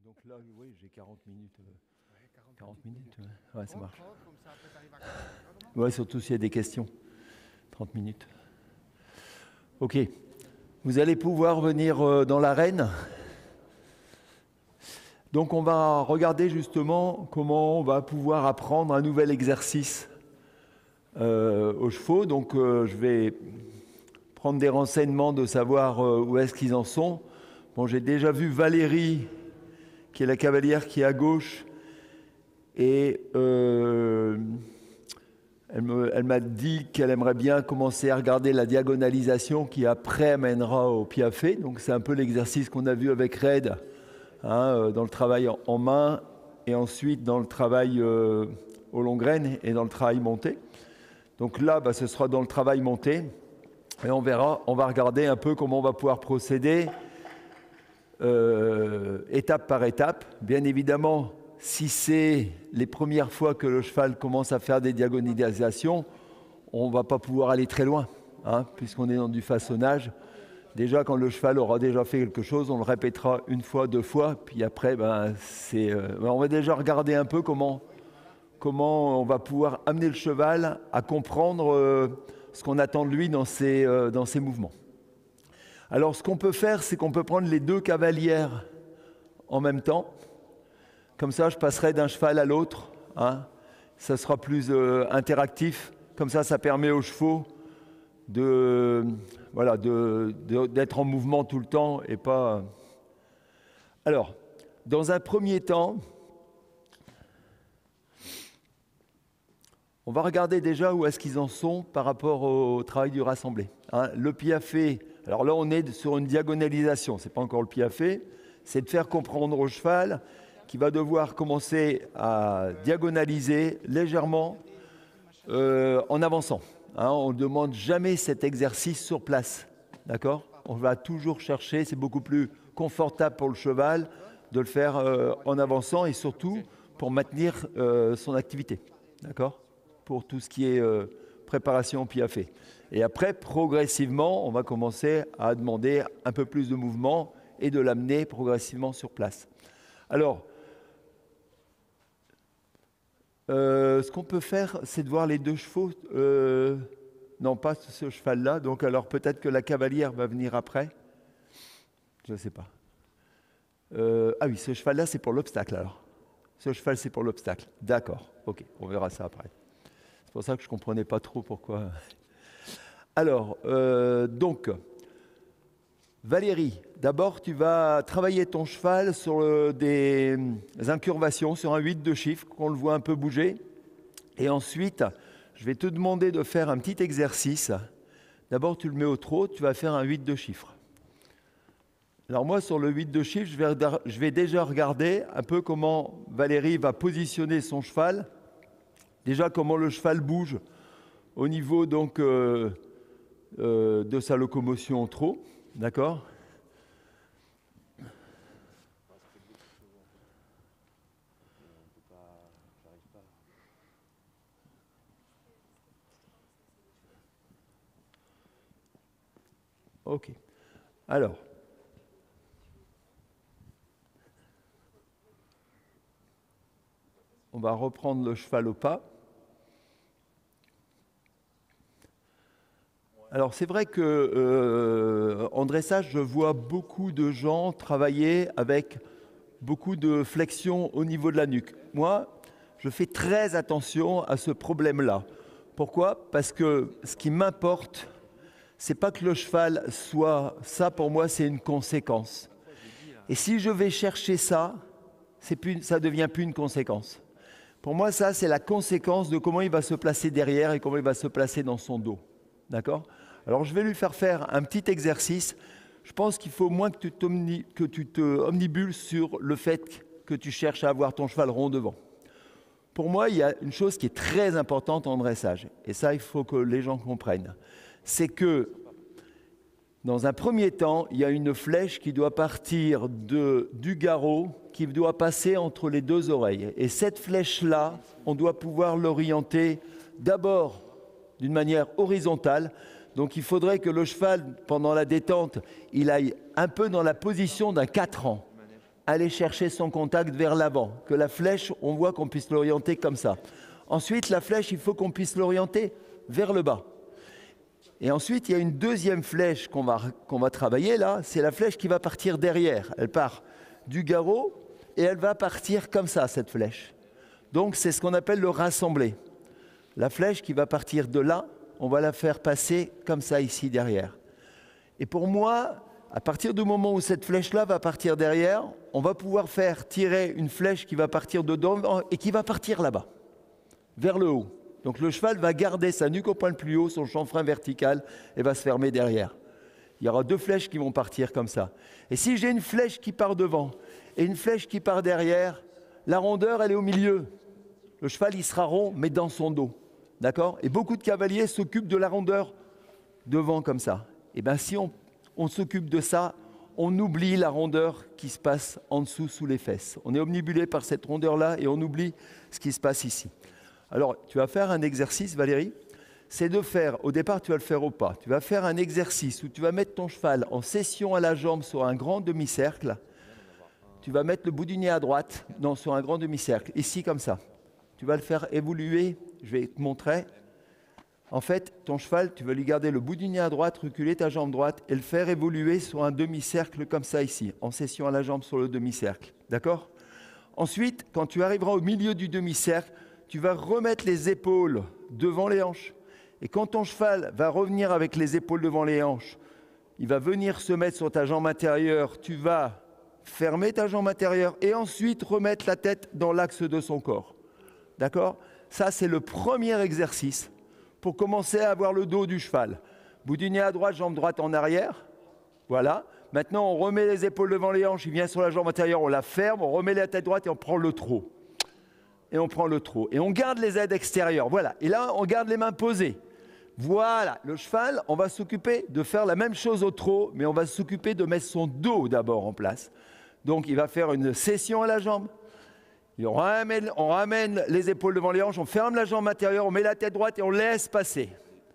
Donc là, oui, j'ai 40 minutes. 40 minutes, ouais, ça marche. Ouais, surtout s'il y a des questions. 30 minutes. Ok. Vous allez pouvoir venir dans l'arène. Donc on va regarder justement comment on va pouvoir apprendre un nouvel exercice aux chevaux. Donc je vais prendre des renseignements de savoir où est-ce qu'ils en sont. Bon, j'ai déjà vu Valérie, qui est la cavalière qui est à gauche, et elle m'a dit qu'elle aimerait bien commencer à regarder la diagonalisation qui après amènera au piafé. Donc c'est un peu l'exercice qu'on a vu avec Red, dans le travail en main et ensuite dans le travail aux longues graines et dans le travail monté. Donc là, ce sera dans le travail monté et on verra, on va regarder un peu comment on va pouvoir procéder étape par étape. Bien évidemment, si c'est les premières fois que le cheval commence à faire des diagonalisations, on ne va pas pouvoir aller très loin, puisqu'on est dans du façonnage. Déjà, quand le cheval aura déjà fait quelque chose, on le répétera une fois, deux fois, puis après, on va déjà regarder un peu comment on va pouvoir amener le cheval à comprendre ce qu'on attend de lui dans ses mouvements. Alors, ce qu'on peut faire, c'est qu'on peut prendre les deux cavalières en même temps. Comme ça, je passerai d'un cheval à l'autre. Ça sera plus interactif. Comme ça permet aux chevaux d'être en mouvement tout le temps et pas... Alors, dans un premier temps, on va regarder déjà où est-ce qu'ils en sont par rapport au travail du rassemblé. Le piafé, alors là on est sur une diagonalisation, c'est pas encore le piafé, c'est de faire comprendre au cheval qu'il va devoir commencer à diagonaliser légèrement en avançant. On ne demande jamais cet exercice sur place, d'accord ? On va toujours chercher, c'est beaucoup plus confortable pour le cheval de le faire en avançant et surtout pour maintenir son activité, d'accord ? Pour tout ce qui est préparation piafé. Et après, progressivement, on va commencer à demander un peu plus de mouvement et de l'amener progressivement sur place. Alors, ce qu'on peut faire, c'est de voir les deux chevaux. Non, pas ce cheval-là. Donc, alors peut-être que la cavalière va venir après. Je ne sais pas. Ah oui, ce cheval-là, c'est pour l'obstacle alors. Ce cheval, c'est pour l'obstacle. D'accord. Ok, on verra ça après. C'est pour ça que je ne comprenais pas trop pourquoi. Alors, donc, Valérie, d'abord, tu vas travailler ton cheval sur des incurvations, sur un 8 de chiffre, qu'on le voit un peu bouger. Et ensuite, je vais te demander de faire un petit exercice. D'abord, tu le mets au trot, tu vas faire un 8 de chiffre. Alors moi, sur le 8 de chiffre, je vais déjà regarder un peu comment Valérie va positionner son cheval. Déjà, comment le cheval bouge au niveau donc, de sa locomotion au trot. D'accord ? Ok. Alors, on va reprendre le cheval au pas. Alors c'est vrai que en dressage, je vois beaucoup de gens travailler avec beaucoup de flexion au niveau de la nuque. Moi, je fais très attention à ce problème-là. Pourquoi ? Parce que ce qui m'importe, c'est pas que le cheval soit... Ça, pour moi, c'est une conséquence. Et si je vais chercher ça, ça devient plus une conséquence. Pour moi, ça, c'est la conséquence de comment il va se placer derrière et comment il va se placer dans son dos. D'accord ? Alors, je vais lui faire un petit exercice. Je pense qu'il faut moins que tu te omnibules sur le fait que tu cherches à avoir ton cheval rond devant. Pour moi, il y a une chose qui est très importante en dressage, et ça, il faut que les gens comprennent. C'est que, dans un premier temps, il y a une flèche qui doit partir du garrot, qui doit passer entre les deux oreilles. Et cette flèche-là, on doit pouvoir l'orienter d'abord d'une manière horizontale. Donc il faudrait que le cheval, pendant la détente, il aille un peu dans la position d'un 4 ans. aller chercher son contact vers l'avant. Que la flèche, on voit qu'on puisse l'orienter comme ça. Ensuite, la flèche, il faut qu'on puisse l'orienter vers le bas. Et ensuite, il y a une deuxième flèche qu'on va travailler là, c'est la flèche qui va partir derrière. Elle part du garrot et elle va partir comme ça, cette flèche. Donc, c'est ce qu'on appelle le rassemblé. La flèche qui va partir de là, on va la faire passer comme ça ici derrière. Et pour moi, à partir du moment où cette flèche-là va partir derrière, on va pouvoir faire tirer une flèche qui va partir de devant et qui va partir là-bas, vers le haut. Donc le cheval va garder sa nuque au point le plus haut, son chanfrein vertical, et va se fermer derrière. Il y aura deux flèches qui vont partir comme ça. Et si j'ai une flèche qui part devant et une flèche qui part derrière, la rondeur, elle est au milieu. Le cheval, il sera rond, mais dans son dos. D'accord ? Et beaucoup de cavaliers s'occupent de la rondeur devant comme ça. Et bien si on s'occupe de ça, on oublie la rondeur qui se passe en dessous, sous les fesses. On est omnibulé par cette rondeur-là et on oublie ce qui se passe ici. Alors, tu vas faire un exercice, Valérie, c'est de faire, au départ, tu vas le faire au pas. Tu vas faire un exercice où tu vas mettre ton cheval en session à la jambe sur un grand demi-cercle. Tu vas mettre le bout du nez à droite, non, sur un grand demi-cercle, ici comme ça. Tu vas le faire évoluer, je vais te montrer. En fait, ton cheval, tu vas lui garder le bout du nez à droite, reculer ta jambe droite et le faire évoluer sur un demi-cercle comme ça ici, en session à la jambe sur le demi-cercle. D'accord ? Ensuite, quand tu arriveras au milieu du demi-cercle, tu vas remettre les épaules devant les hanches. Et quand ton cheval va revenir avec les épaules devant les hanches, il va venir se mettre sur ta jambe intérieure, tu vas fermer ta jambe intérieure et ensuite remettre la tête dans l'axe de son corps. D'accord ? Ça, c'est le premier exercice pour commencer à avoir le dos du cheval. Bout du nez à droite, jambe droite en arrière. Voilà. Maintenant, on remet les épaules devant les hanches, il vient sur la jambe intérieure, on la ferme, on remet la tête droite et on prend le trot. Et on prend le trot. Et on garde les aides extérieures. Voilà. Et là, on garde les mains posées. Voilà. Le cheval, on va s'occuper de faire la même chose au trot, mais on va s'occuper de mettre son dos d'abord en place. Donc, il va faire une session à la jambe. Et on ramène les épaules devant les hanches, on ferme la jambe intérieure, on met la tête droite et on laisse passer.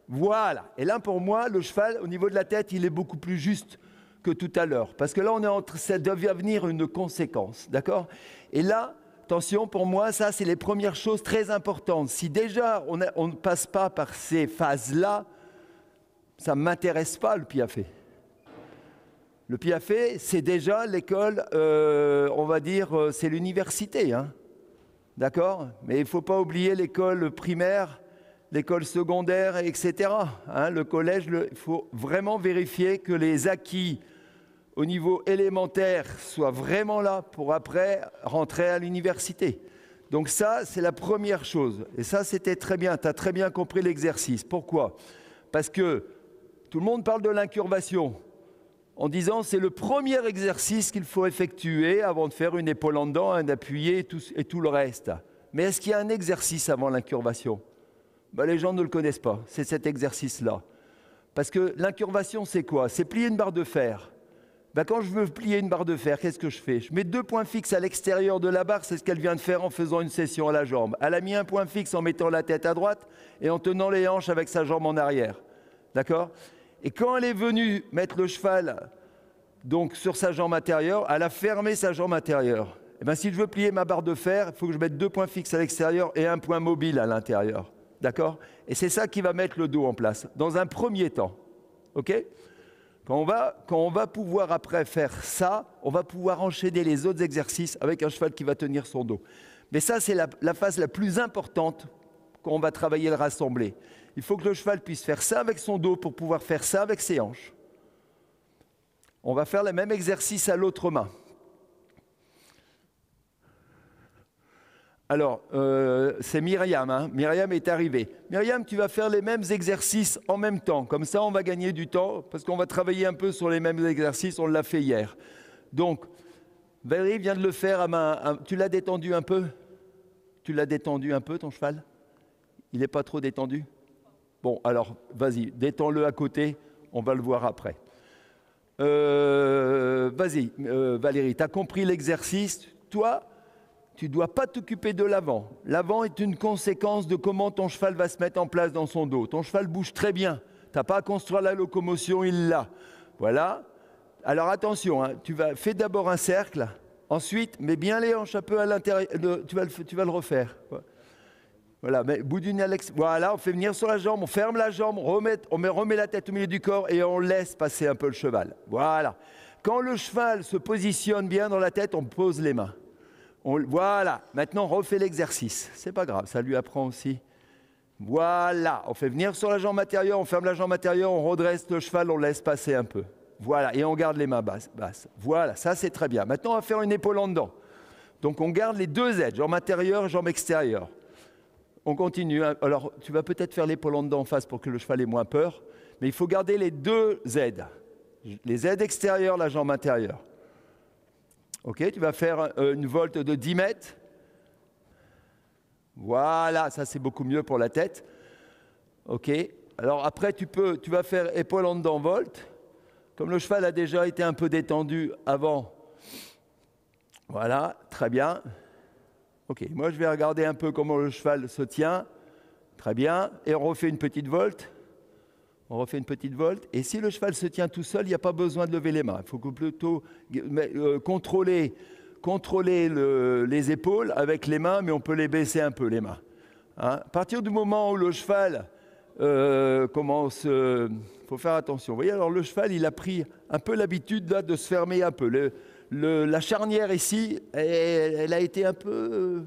Voilà. Et là, pour moi, le cheval, au niveau de la tête, il est beaucoup plus juste que tout à l'heure. Parce que là, ça devient venir une conséquence. D'accord ? Et là, attention, pour moi, ça, c'est les premières choses très importantes. Si déjà, on ne passe pas par ces phases-là, ça ne m'intéresse pas, le piaffe. Le piaffe, c'est déjà l'école, on va dire, c'est l'université. Hein. D'accord ? Mais il ne faut pas oublier l'école primaire, l'école secondaire, etc. Hein, le collège, il faut vraiment vérifier que les acquis au niveau élémentaire soient vraiment là pour après rentrer à l'université. Donc ça, c'est la première chose. Et ça, c'était très bien. Tu as très bien compris l'exercice. Pourquoi ? Parce que tout le monde parle de l'incurvation en disant c'est le premier exercice qu'il faut effectuer avant de faire une épaule en dedans, un appuyé et tout le reste. Mais est-ce qu'il y a un exercice avant l'incurvation ? Ben, les gens ne le connaissent pas. C'est cet exercice-là. Parce que l'incurvation, c'est quoi ? C'est plier une barre de fer. Ben, quand je veux plier une barre de fer, qu'est-ce que je fais ? Je mets 2 points fixes à l'extérieur de la barre, c'est ce qu'elle vient de faire en faisant une session à la jambe. Elle a mis un point fixe en mettant la tête à droite et en tenant les hanches avec sa jambe en arrière. D'accord ? Et quand elle est venue mettre le cheval donc, sur sa jambe intérieure, elle a fermé sa jambe intérieure. Et ben, si je veux plier ma barre de fer, il faut que je mette 2 points fixes à l'extérieur et un point mobile à l'intérieur. D'accord ? Et c'est ça qui va mettre le dos en place, dans un premier temps. OK ? Quand on va pouvoir après faire ça, on va pouvoir enchaîner les autres exercices avec un cheval qui va tenir son dos. Mais ça, c'est la phase la plus importante quand on va travailler le rassemblé. Il faut que le cheval puisse faire ça avec son dos pour pouvoir faire ça avec ses hanches. On va faire le même exercice à l'autre main. Alors, c'est Myriam. Hein. Myriam est arrivée. Myriam, tu vas faire les mêmes exercices en même temps. Comme ça, on va gagner du temps parce qu'on va travailler un peu sur les mêmes exercices. On l'a fait hier. Donc, Valérie vient de le faire à main. Tu l'as détendu un peu ? Tu l'as détendu un peu, ton cheval ? Il n'est pas trop détendu ? Bon, alors, vas-y, détends-le à côté. On va le voir après. Vas-y, Valérie, tu as compris l'exercice. Toi, tu ne dois pas t'occuper de l'avant. L'avant est une conséquence de comment ton cheval va se mettre en place dans son dos. Ton cheval bouge très bien. Tu n'as pas à construire la locomotion, il l'a. Voilà. Alors attention, hein, fais d'abord un cercle Ensuite, mets bien les hanches un peu à l'intérieur. Tu vas le refaire. Voilà, mais bout d'une Alex. Voilà, on fait venir sur la jambe, on ferme la jambe, remet la tête au milieu du corps et on laisse passer un peu le cheval. Voilà. Quand le cheval se positionne bien dans la tête, on pose les mains. Voilà. Maintenant, on refait l'exercice. C'est pas grave, ça lui apprend aussi. Voilà. On fait venir sur la jambe intérieure, on ferme la jambe intérieure, on redresse le cheval, on laisse passer un peu. Voilà. Et on garde les mains basses. Voilà, ça c'est très bien. Maintenant, on va faire une épaule en dedans. Donc, on garde les deux aides, jambe intérieure et jambe extérieure. On continue. Alors, tu vas peut-être faire l'épaule en dedans en face pour que le cheval ait moins peur. Mais il faut garder les deux aides. Les aides extérieures, la jambe intérieure. Ok, tu vas faire une volte de 10 mètres. Voilà, ça c'est beaucoup mieux pour la tête. Ok, alors après tu vas faire épaule en dedans, volte. Comme le cheval a déjà été un peu détendu avant. Voilà, très bien. Ok, moi je vais regarder un peu comment le cheval se tient. Très bien. Et on refait une petite volte. Et si le cheval se tient tout seul, il n'y a pas besoin de lever les mains. Il faut plutôt contrôler les épaules avec les mains, mais on peut les baisser un peu, les mains. Hein, à partir du moment où le cheval commence... faut faire attention. Vous voyez, alors le cheval, il a pris un peu l'habitude là, de se fermer un peu. La charnière ici, elle a été un peu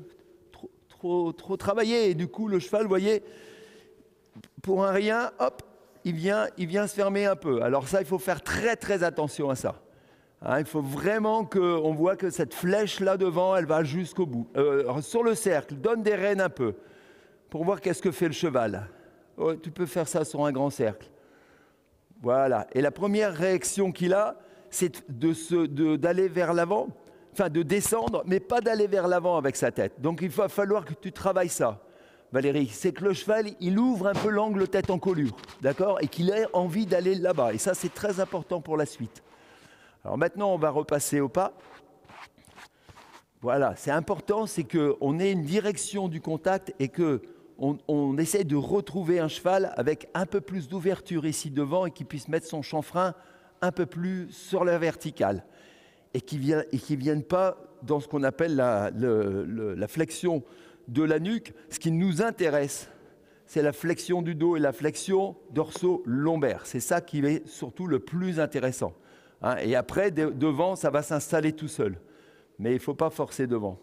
trop travaillée. Et du coup, le cheval, vous voyez, pour un rien, hop, il vient se fermer un peu. Alors ça, il faut faire très, très attention à ça. Hein, il faut vraiment qu'on voit que cette flèche là devant, elle va jusqu'au bout. Sur le cercle, donne des rênes un peu pour voir qu'est-ce que fait le cheval. Oh, tu peux faire ça sur un grand cercle. Voilà. Et la première réaction qu'il a, c'est d'aller vers l'avant, enfin de descendre, mais pas d'aller vers l'avant avec sa tête. Donc il va falloir que tu travailles ça, Valérie. C'est que le cheval, il ouvre un peu l'angle tête en colure, d'accord, et qu'il ait envie d'aller là-bas. Et ça, c'est très important pour la suite. Alors maintenant, on va repasser au pas. Voilà, c'est important, c'est qu'on ait une direction du contact et qu'on essaie de retrouver un cheval avec un peu plus d'ouverture ici devant et qu'il puisse mettre son chanfrein un peu plus sur la verticale et qui ne vienne pas dans ce qu'on appelle la flexion de la nuque. Ce qui nous intéresse, c'est la flexion du dos et la flexion dorso-lombaire. C'est ça qui est surtout le plus intéressant. Hein, et après, devant, ça va s'installer tout seul. Mais il ne faut pas forcer devant.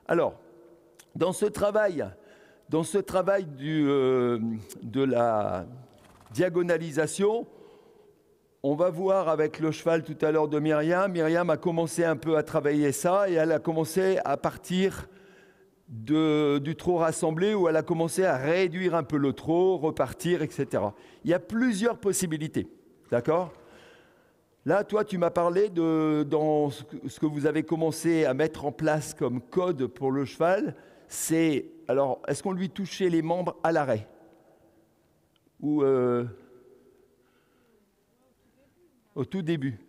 Alors, dans ce travail de la diagonalisation, on va voir avec le cheval tout à l'heure de Myriam. Myriam a commencé un peu à travailler ça et elle a commencé à partir du trot rassemblé où elle a commencé à réduire un peu le trot, repartir, etc. Il y a plusieurs possibilités, d'accord ? Là, toi, tu m'as parlé dans ce que vous avez commencé à mettre en place comme code pour le cheval. Alors, est-ce qu'on lui touchait les membres à l'arrêt ? Ou au tout début,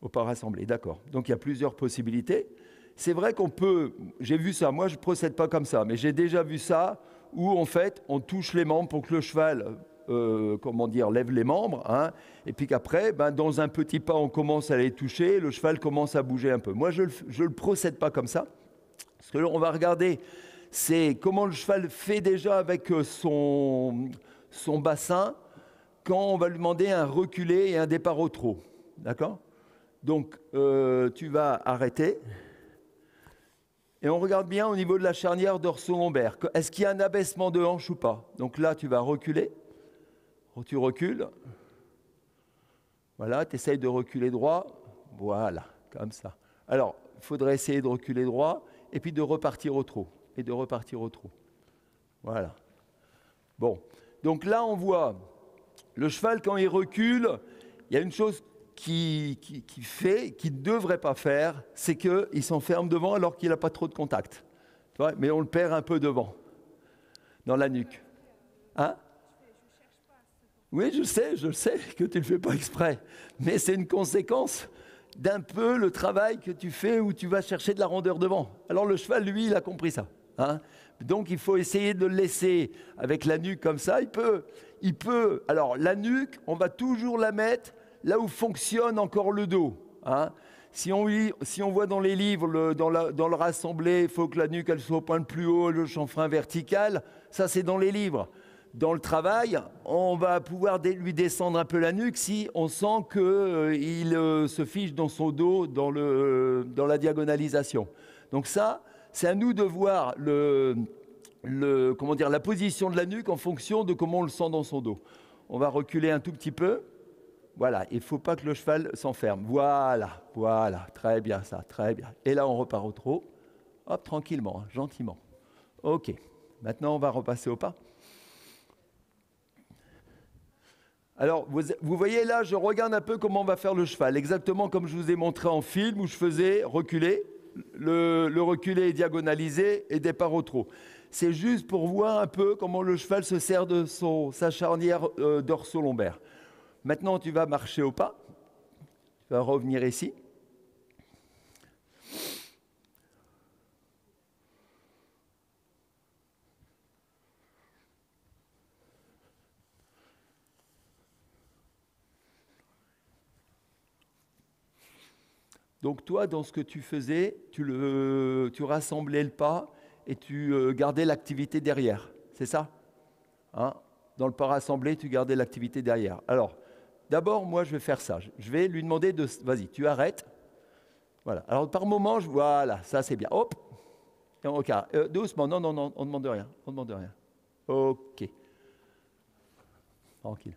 au pas rassemblé, d'accord. Donc il y a plusieurs possibilités. C'est vrai qu'on peut, j'ai vu ça, moi je ne procède pas comme ça, mais j'ai déjà vu ça où en fait on touche les membres pour que le cheval, lève les membres, hein, et puis qu'après, dans un petit pas on commence à les toucher, le cheval commence à bouger un peu. Moi je ne procède pas comme ça. Ce que on va regarder, c'est comment le cheval fait déjà avec son bassin, quand on va lui demander un reculé et un départ au trot. D'accord ? Donc, tu vas arrêter. Et on regarde bien au niveau de la charnière dorso-lombaire. Est-ce qu'il y a un abaissement de hanche ou pas ? Donc là, tu vas reculer. Tu recules. Voilà, tu essayes de reculer droit. Voilà, comme ça. Alors, il faudrait essayer de reculer droit et puis de repartir au trot. Et de repartir au trot. Voilà. Bon. Donc là, on voit... Le cheval, quand il recule, il y a une chose qu'il ne devrait pas faire, c'est qu'il s'enferme devant alors qu'il n'a pas trop de contact. Tu vois, mais on le perd un peu devant, dans la nuque. Hein ? Oui, je sais que tu ne le fais pas exprès, mais c'est une conséquence d'un peu le travail que tu fais où tu vas chercher de la rondeur devant. Alors le cheval, lui, il a compris ça. Hein ? Donc il faut essayer de le laisser avec la nuque comme ça. Il peut. Alors la nuque, on va toujours la mettre là où fonctionne encore le dos. Hein. Si on voit dans les livres, dans le rassemblé, il faut que la nuque elle soit au point le plus haut, le chanfrein vertical, ça c'est dans les livres. Dans le travail, on va pouvoir lui descendre un peu la nuque si on sent qu'il se fiche dans son dos, dans la diagonalisation. Donc ça, c'est à nous de voir la position de la nuque en fonction de comment on le sent dans son dos. On va reculer un tout petit peu. Voilà, il ne faut pas que le cheval s'enferme. Voilà, très bien ça, très bien. Et là, on repart au trot. Hop, tranquillement, gentiment. OK, maintenant, on va repasser au pas. Alors, vous voyez là, je regarde un peu comment on va faire le cheval, exactement comme je vous ai montré en film où je faisais reculer, le reculer et diagonaliser et départ au trot. C'est juste pour voir un peu comment le cheval se sert de sa charnière dorso-lombaire. Maintenant, tu vas marcher au pas, tu vas revenir ici. Donc toi, dans ce que tu faisais, tu rassemblais le pas et tu gardais l'activité derrière, c'est ça, hein? Dans le pas rassemblé, tu gardais l'activité derrière. Alors, d'abord, moi, je vais faire ça. Je vais lui demander de... Vas-y, tu arrêtes. Voilà. Alors, par moment, voilà, ça c'est bien. Hop. Et doucement, non, on ne demande rien. On ne demande rien. OK. Tranquille.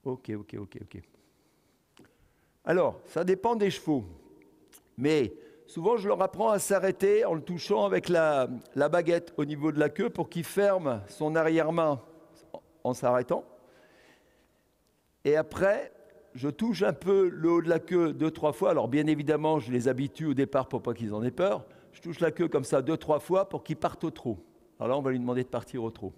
OK. Alors, ça dépend des chevaux. Mais souvent, je leur apprends à s'arrêter en le touchant avec la baguette au niveau de la queue pour qu'il ferme son arrière-main en s'arrêtant. Et après, je touche un peu le haut de la queue 2-3 fois. Alors, bien évidemment, je les habitue au départ pour pas qu'ils en aient peur. Je touche la queue comme ça 2-3 fois pour qu'ils partent au trot. Alors là, on va lui demander de partir au trot.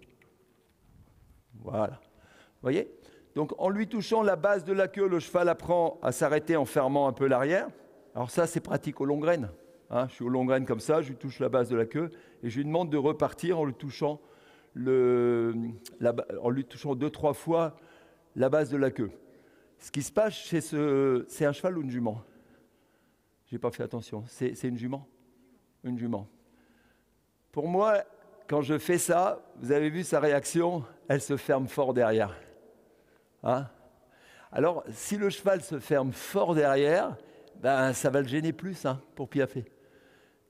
Voilà. Vous voyez ? Donc, en lui touchant la base de la queue, le cheval apprend à s'arrêter en fermant un peu l'arrière. Alors ça, c'est pratique au long graine. Hein, je suis au long graine comme ça, je lui touche la base de la queue et je lui demande de repartir en lui touchant 2-3 fois la base de la queue. Ce qui se passe, c'est un cheval ou une jument? Je n'ai pas fait attention. C'est une jument? Une jument. Pour moi, quand je fais ça, vous avez vu sa réaction, elle se ferme fort derrière. Hein? Alors, si le cheval se ferme fort derrière, ben, ça va le gêner plus pour piaffer.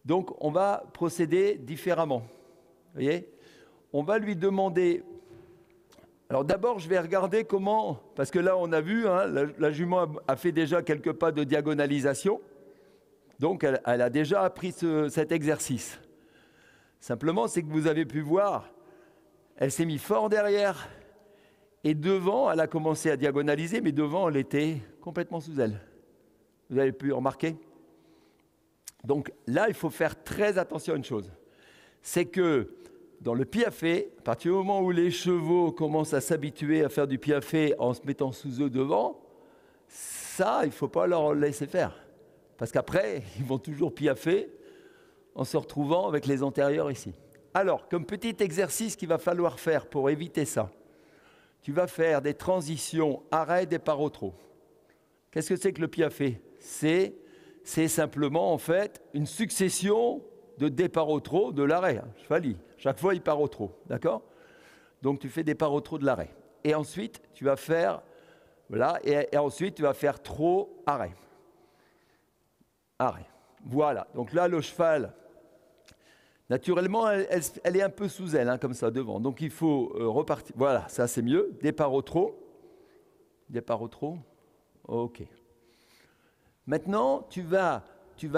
Donc, on va procéder différemment. Vous voyez? On va lui demander... Alors d'abord, je vais regarder comment... Parce que là, on a vu, la jument a fait déjà quelques pas de diagonalisation. Donc, elle a déjà appris cet exercice. Simplement, c'est que vous avez pu voir, elle s'est mise fort derrière. Et devant, elle a commencé à diagonaliser, mais devant, elle était complètement sous elle. Vous avez pu remarquer? Donc là, il faut faire très attention à une chose. C'est que dans le piaffé, à partir du moment où les chevaux commencent à s'habituer à faire du piaffé en se mettant sous eux devant, ça, il ne faut pas leur laisser faire. Parce qu'après, ils vont toujours piaffer en se retrouvant avec les antérieurs ici. Alors, comme petit exercice qu'il va falloir faire pour éviter ça, tu vas faire des transitions arrêt, départ au trot. Qu'est-ce que c'est que le piaffé? C'est simplement en fait une succession de départ au trot de l'arrêt. Cheval, chaque fois il part au trot, d'accord? Donc tu fais départ au trot de l'arrêt. Et ensuite tu vas faire et ensuite tu vas faire trot arrêt. Arrêt. Voilà. Donc là le cheval, naturellement, elle est un peu sous elle, comme ça, devant. Donc, il faut repartir. Voilà, ça, c'est mieux. Départ au trot. Départ au trot. OK. Maintenant, tu vas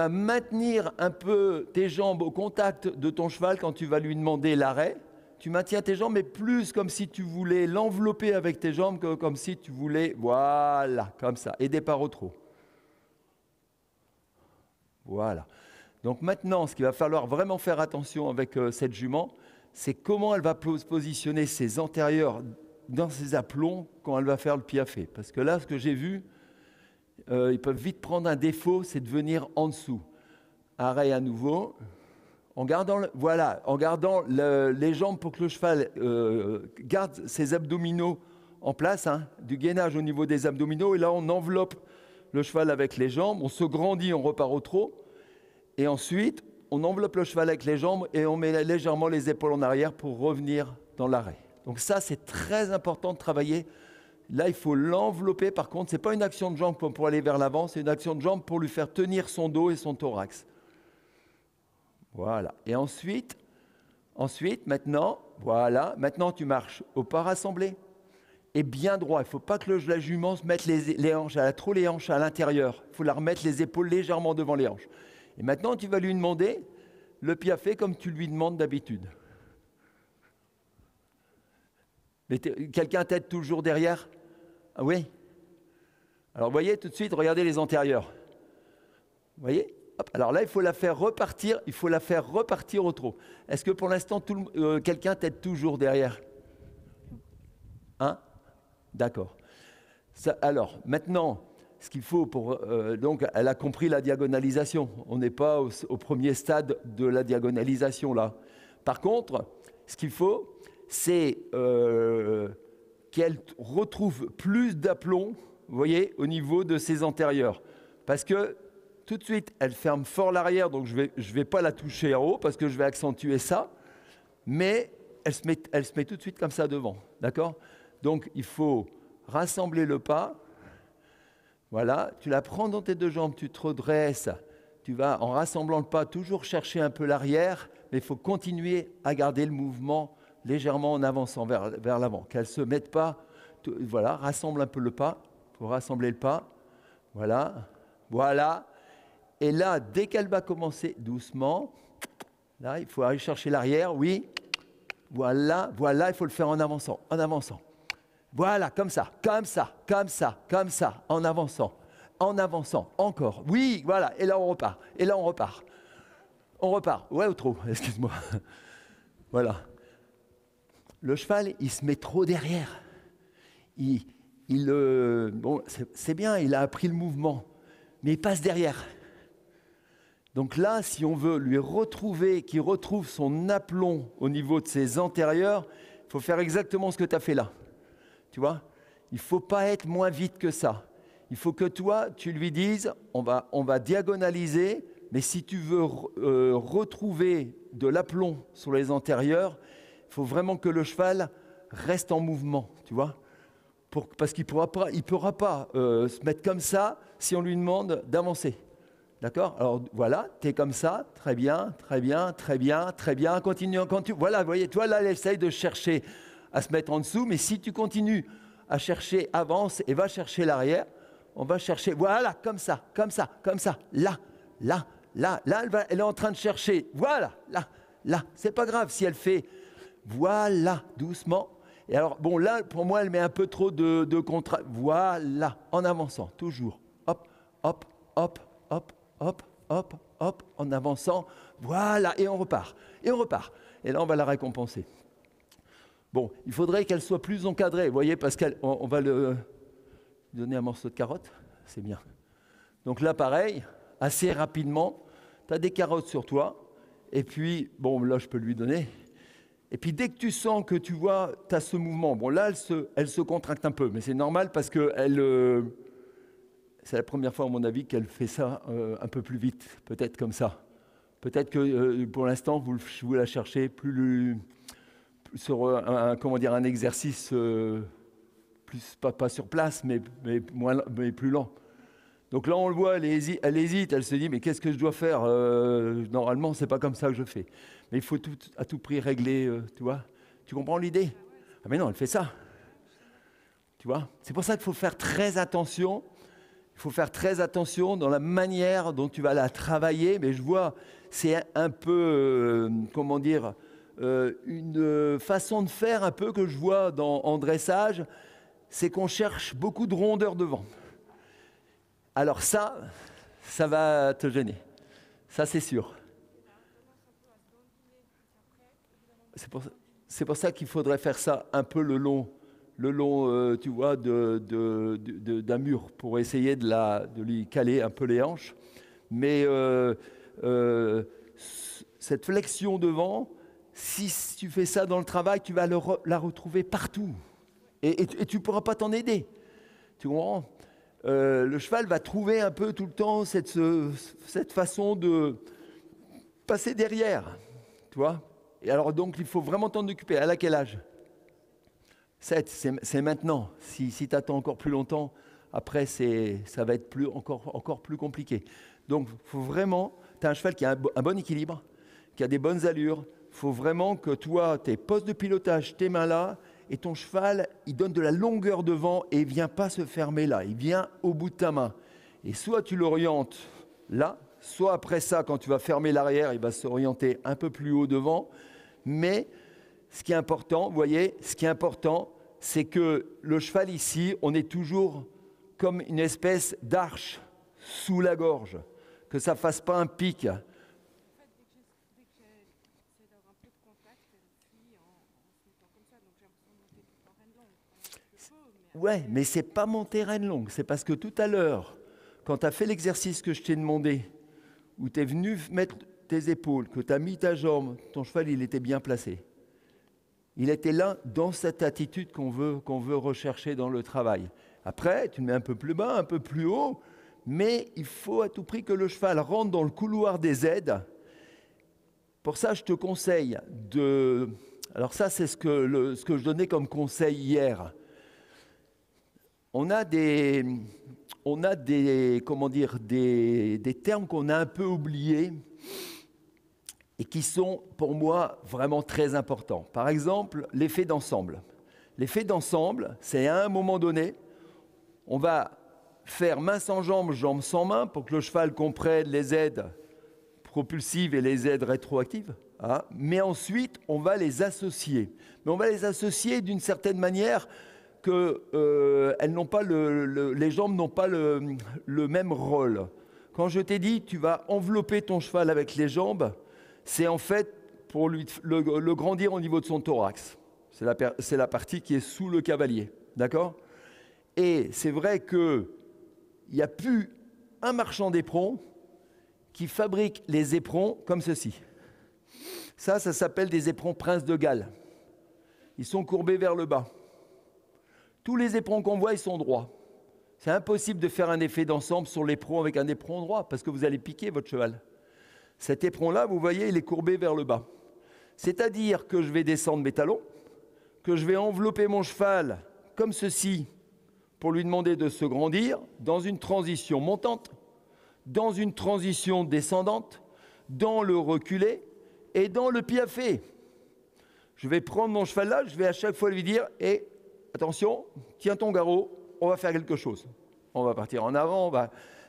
maintenir un peu tes jambes au contact de ton cheval quand tu vas lui demander l'arrêt. Tu maintiens tes jambes, mais plus comme si tu voulais l'envelopper avec tes jambes que comme si tu voulais... Voilà, comme ça. Et départ au trot. Voilà. Donc maintenant, ce qu'il va falloir vraiment faire attention avec cette jument, c'est comment elle va positionner ses antérieurs dans ses aplombs quand elle va faire le piaffé. Parce que là, ce que j'ai vu, ils peuvent vite prendre un défaut, c'est de venir en dessous. Arrêt à nouveau, en gardant les jambes pour que le cheval garde ses abdominaux en place, du gainage au niveau des abdominaux, et là on enveloppe le cheval avec les jambes, on se grandit, on repart au trot. Et ensuite, on enveloppe le cheval avec les jambes et on met légèrement les épaules en arrière pour revenir dans l'arrêt. Donc ça, c'est très important de travailler. Là, il faut l'envelopper. Par contre, ce n'est pas une action de jambe pour aller vers l'avant, c'est une action de jambe pour lui faire tenir son dos et son thorax. Voilà. Et ensuite, maintenant, voilà, maintenant tu marches au pas rassemblé et bien droit. Il ne faut pas que la jument se mette les hanches, elle a trop les hanches à l'intérieur. Il faut la remettre les épaules légèrement devant les hanches. Et maintenant, tu vas lui demander le piaffe comme tu lui demandes d'habitude. Mais quelqu'un t'aide toujours derrière? Ah oui? Alors, vous voyez, tout de suite, regardez les antérieurs. Vous voyez? Hop. Alors là, il faut la faire repartir au trot. Est-ce que pour l'instant, quelqu'un t'aide toujours derrière? Hein? D'accord. Alors, maintenant, ce qu'il faut pour... donc, elle a compris la diagonalisation. On n'est pas au premier stade de la diagonalisation, là. Par contre, ce qu'il faut, c'est qu'elle retrouve plus d'aplomb, vous voyez, au niveau de ses antérieurs. Parce que, tout de suite, elle ferme fort l'arrière, donc je vais pas la toucher en haut, parce que je vais accentuer ça. Mais elle se met tout de suite comme ça devant, d'accord? Donc, il faut rassembler le pas. Voilà, tu la prends dans tes deux jambes, tu te redresses, tu vas en rassemblant le pas toujours chercher un peu l'arrière, mais il faut continuer à garder le mouvement légèrement en avançant vers l'avant, qu'elle ne se mette pas, voilà, rassemble un peu le pas, il faut rassembler le pas, voilà, et là, dès qu'elle va commencer doucement, là, il faut aller chercher l'arrière, oui, voilà, il faut le faire en avançant. Voilà, comme ça, en avançant, encore. Oui, voilà, et là on repart. Ouais, ou trop, excuse-moi. Voilà. Le cheval, il se met trop derrière. Bon, c'est bien, il a appris le mouvement, mais il passe derrière. Donc là, si on veut lui retrouver, qu'il retrouve son aplomb au niveau de ses antérieurs, il faut faire exactement ce que tu as fait là. Tu vois, il ne faut pas être moins vite que ça. Il faut que toi, tu lui dises, on va diagonaliser, mais si tu veux retrouver de l'aplomb sur les antérieurs, il faut vraiment que le cheval reste en mouvement, tu vois, parce qu'il ne pourra pas se mettre comme ça si on lui demande d'avancer. D'accord? Alors voilà, tu es comme ça, très bien, continue. Voilà, vous voyez, toi là, elle essaye de chercher à se mettre en dessous, mais si tu continues à chercher, avance et va chercher l'arrière, on va chercher, voilà, comme ça, là, elle est en train de chercher, voilà, là, c'est pas grave si elle fait, voilà, doucement, et alors, bon, là, pour moi, elle met un peu trop de contraste, voilà, en avançant, toujours, hop, en avançant, voilà, et on repart, et là, on va la récompenser. Bon, il faudrait qu'elle soit plus encadrée, vous voyez, parce qu'on va lui donner un morceau de carotte, c'est bien. Donc là, pareil, assez rapidement, tu as des carottes sur toi, et puis, bon, là, je peux lui donner. Et puis, dès que tu sens que tu vois, tu as ce mouvement, bon, là, elle se contracte un peu, mais c'est normal parce que c'est la première fois, à mon avis, qu'elle fait ça un peu plus vite, peut-être comme ça. Peut-être que pour l'instant, vous la cherchez plus sur un exercice plus pas sur place, mais plus lent. Donc là, on le voit, elle hésite, elle se dit, mais qu'est-ce que je dois faire? Normalement, c'est pas comme ça que je fais. Mais il faut à tout prix régler, tu vois. Tu comprends l'idée? Ah mais non, elle fait ça. Tu vois? C'est pour ça qu'il faut faire très attention. Il faut faire très attention dans la manière dont tu vas la travailler. Mais je vois, c'est un peu, une façon de faire un peu que je vois en dressage, c'est qu'on cherche beaucoup de rondeur devant. Alors ça va te gêner. Ça, c'est sûr. C'est pour ça qu'il faudrait faire ça un peu le long, tu vois, d'un mur pour essayer de lui caler un peu les hanches. Mais cette flexion devant, si tu fais ça dans le travail, tu vas la retrouver partout. Et tu ne pourras pas t'en aider. Tu comprends ? le cheval va trouver un peu tout le temps cette façon de passer derrière, tu vois. Et alors donc, il faut vraiment t'en occuper. À quel âge? 7, c'est maintenant. Si tu attends encore plus longtemps, après, ça va être encore plus compliqué. Donc, il faut vraiment, tu as un cheval qui a un bon équilibre, qui a des bonnes allures. Il faut vraiment que toi, tes postes de pilotage, tes mains là, et ton cheval, il donne de la longueur devant et il ne vient pas se fermer là. Il vient au bout de ta main. Et soit tu l'orientes là, soit après ça, quand tu vas fermer l'arrière, il va s'orienter un peu plus haut devant. Mais ce qui est important, vous voyez, ce qui est important, c'est que le cheval ici, on est toujours comme une espèce d'arche sous la gorge, que ça ne fasse pas un pic. En fait, dès que j'essaie d'avoir un peu de contact, elle fuit en se mettant comme ça, donc j'ai l'impression de monter tout en reine longue. Ouais, mais ce n'est pas monter reine longue, c'est parce que tout à l'heure, quand tu as fait l'exercice que je t'ai demandé, où tu es venu mettre tes épaules, que tu as mis ta jambe, ton cheval, il était bien placé. Il était là dans cette attitude qu'on veut rechercher dans le travail. Après, tu le mets un peu plus bas, un peu plus haut, mais il faut à tout prix que le cheval rentre dans le couloir des aides. Pour ça, je te conseille de... Alors ça, c'est ce que je donnais comme conseil hier. On a des termes qu'on a un peu oubliés et qui sont pour moi vraiment très importants. Par exemple, l'effet d'ensemble. L'effet d'ensemble, c'est à un moment donné, on va faire main sans jambe, jambe sans main pour que le cheval comprenne les aides propulsives et les aides rétroactives. Hein, mais ensuite, on va les associer. Mais on va les associer d'une certaine manière que les jambes n'ont pas le même rôle. Quand je t'ai dit, tu vas envelopper ton cheval avec les jambes, c'est en fait pour le grandir au niveau de son thorax. C'est la partie qui est sous le cavalier, d'accord? Et c'est vrai qu'il n'y a plus un marchand d'éperons qui fabrique les éperons comme ceci. Ça s'appelle des éperons Prince de Galles. Ils sont courbés vers le bas. Tous les éperons qu'on voit, ils sont droits. C'est impossible de faire un effet d'ensemble sur l'éperon avec un éperon droit parce que vous allez piquer votre cheval. Cet éperon-là, vous voyez, il est courbé vers le bas. C'est-à-dire que je vais descendre mes talons, que je vais envelopper mon cheval comme ceci pour lui demander de se grandir dans une transition montante, dans une transition descendante, dans le reculé et dans le piafé. Je vais prendre mon cheval là, je vais à chaque fois lui dire « Eh, attention, tiens ton garrot, on va faire quelque chose. On va partir en avant,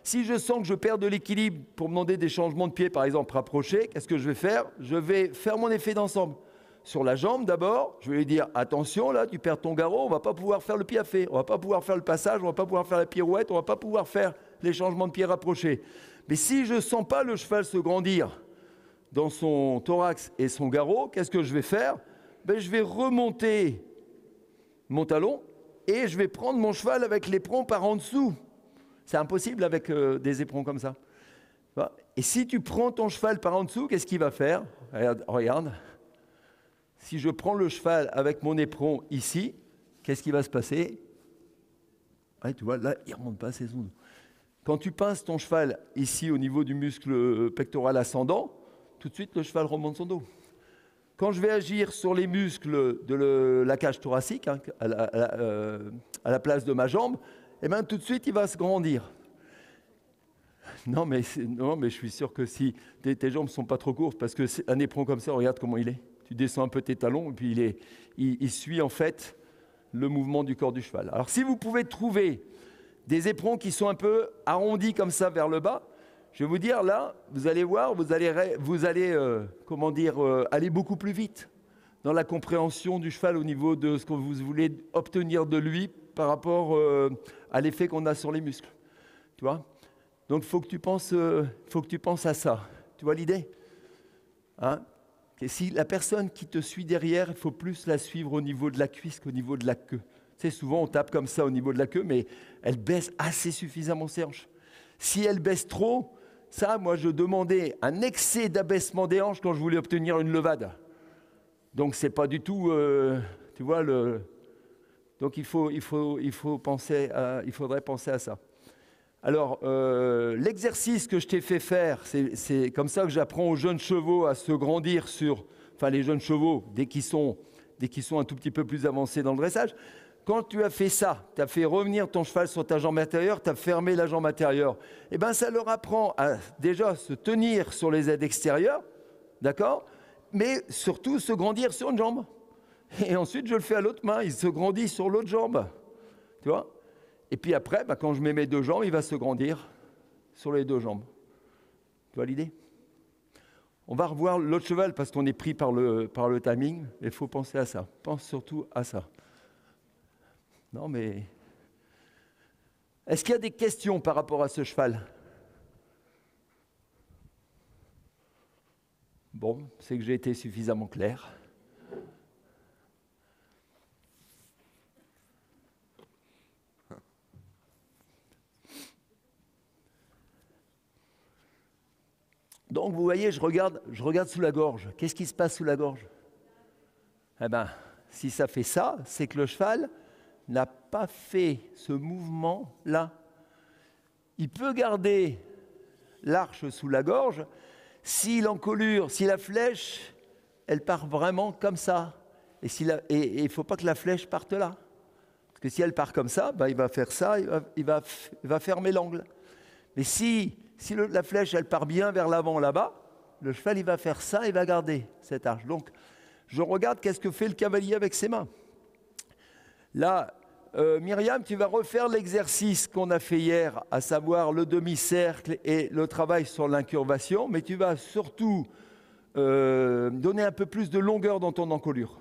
Si je sens que je perds de l'équilibre pour me demander des changements de pied, par exemple rapprocher, qu'est-ce que je vais faire? Je vais faire mon effet d'ensemble. Sur la jambe d'abord, je vais lui dire attention là, tu perds ton garrot, on ne va pas pouvoir faire le piafé, on ne va pas pouvoir faire le passage, on ne va pas pouvoir faire la pirouette, on ne va pas pouvoir faire les changements de pied rapprochés. Mais si je ne sens pas le cheval se grandir dans son thorax et son garrot, qu'est-ce que je vais faire? Je vais remonter mon talon et je vais prendre mon cheval avec l'éperon par en dessous. C'est impossible avec des éperons comme ça. Et si tu prends ton cheval par en dessous, qu'est-ce qu'il va faire? Regarde. Si je prends le cheval avec mon éperon ici, qu'est-ce qui va se passer? Tu vois, là, il ne remonte pas ses ondes. Quand tu pinces ton cheval ici au niveau du muscle pectoral ascendant, tout de suite, le cheval remonte son dos. Quand je vais agir sur les muscles de la cage thoracique, à la place de ma jambe, tout de suite, il va se grandir. Non, mais je suis sûr que si tes jambes ne sont pas trop courtes, parce qu'un éperon comme ça, regarde comment il est. Tu descends un peu tes talons, et puis il suit en fait le mouvement du corps du cheval. Alors, si vous pouvez trouver des éperons qui sont un peu arrondis comme ça vers le bas, je vais vous dire, là, vous allez voir, vous allez aller beaucoup plus vite dans la compréhension du cheval au niveau de ce que vous voulez obtenir de lui par rapport à l'effet qu'on a sur les muscles. Tu vois? Donc, il faut que tu penses à ça. Tu vois l'idée? Et si la personne qui te suit derrière, il faut plus la suivre au niveau de la cuisse qu'au niveau de la queue. Tu sais, souvent, on tape comme ça au niveau de la queue, mais elle baisse assez suffisamment ses hanches. Si elle baisse trop, ça, moi, je demandais un excès d'abaissement des hanches quand je voulais obtenir une levade. Donc, c'est pas du tout, tu vois, donc il faudrait penser à ça. Alors, l'exercice que je t'ai fait faire, c'est comme ça que j'apprends aux jeunes chevaux à se grandir sur... Enfin, les jeunes chevaux, dès qu'ils sont un tout petit peu plus avancés dans le dressage. Quand tu as fait ça, tu as fait revenir ton cheval sur ta jambe intérieure, tu as fermé la jambe intérieure, eh bien, ça leur apprend à déjà se tenir sur les aides extérieures, d'accord? Mais surtout se grandir sur une jambe. Et ensuite, je le fais à l'autre main, il se grandit sur l'autre jambe, tu vois? Et puis après, quand je mets mes deux jambes, il va se grandir sur les deux jambes. Tu vois l'idée? On va revoir l'autre cheval parce qu'on est pris par le timing. Il faut penser à ça. Pense surtout à ça. Non, mais... Est-ce qu'il y a des questions par rapport à ce cheval? Bon, c'est que j'ai été suffisamment clair. Donc, vous voyez, je regarde sous la gorge. Qu'est-ce qui se passe sous la gorge? Eh bien, si ça fait ça, c'est que le cheval n'a pas fait ce mouvement-là. Il peut garder l'arche sous la gorge si l'encolure, si la flèche, elle part vraiment comme ça. Et il ne faut pas que la flèche parte là. Parce que si elle part comme ça, il va faire ça, il va fermer l'angle. Mais si la flèche, elle part bien vers l'avant là-bas, le cheval, il va faire ça, il va garder cette arche. Donc, je regarde qu'est-ce que fait le cavalier avec ses mains. Là, Myriam, tu vas refaire l'exercice qu'on a fait hier, à savoir le demi-cercle et le travail sur l'incurvation, mais tu vas surtout donner un peu plus de longueur dans ton encolure.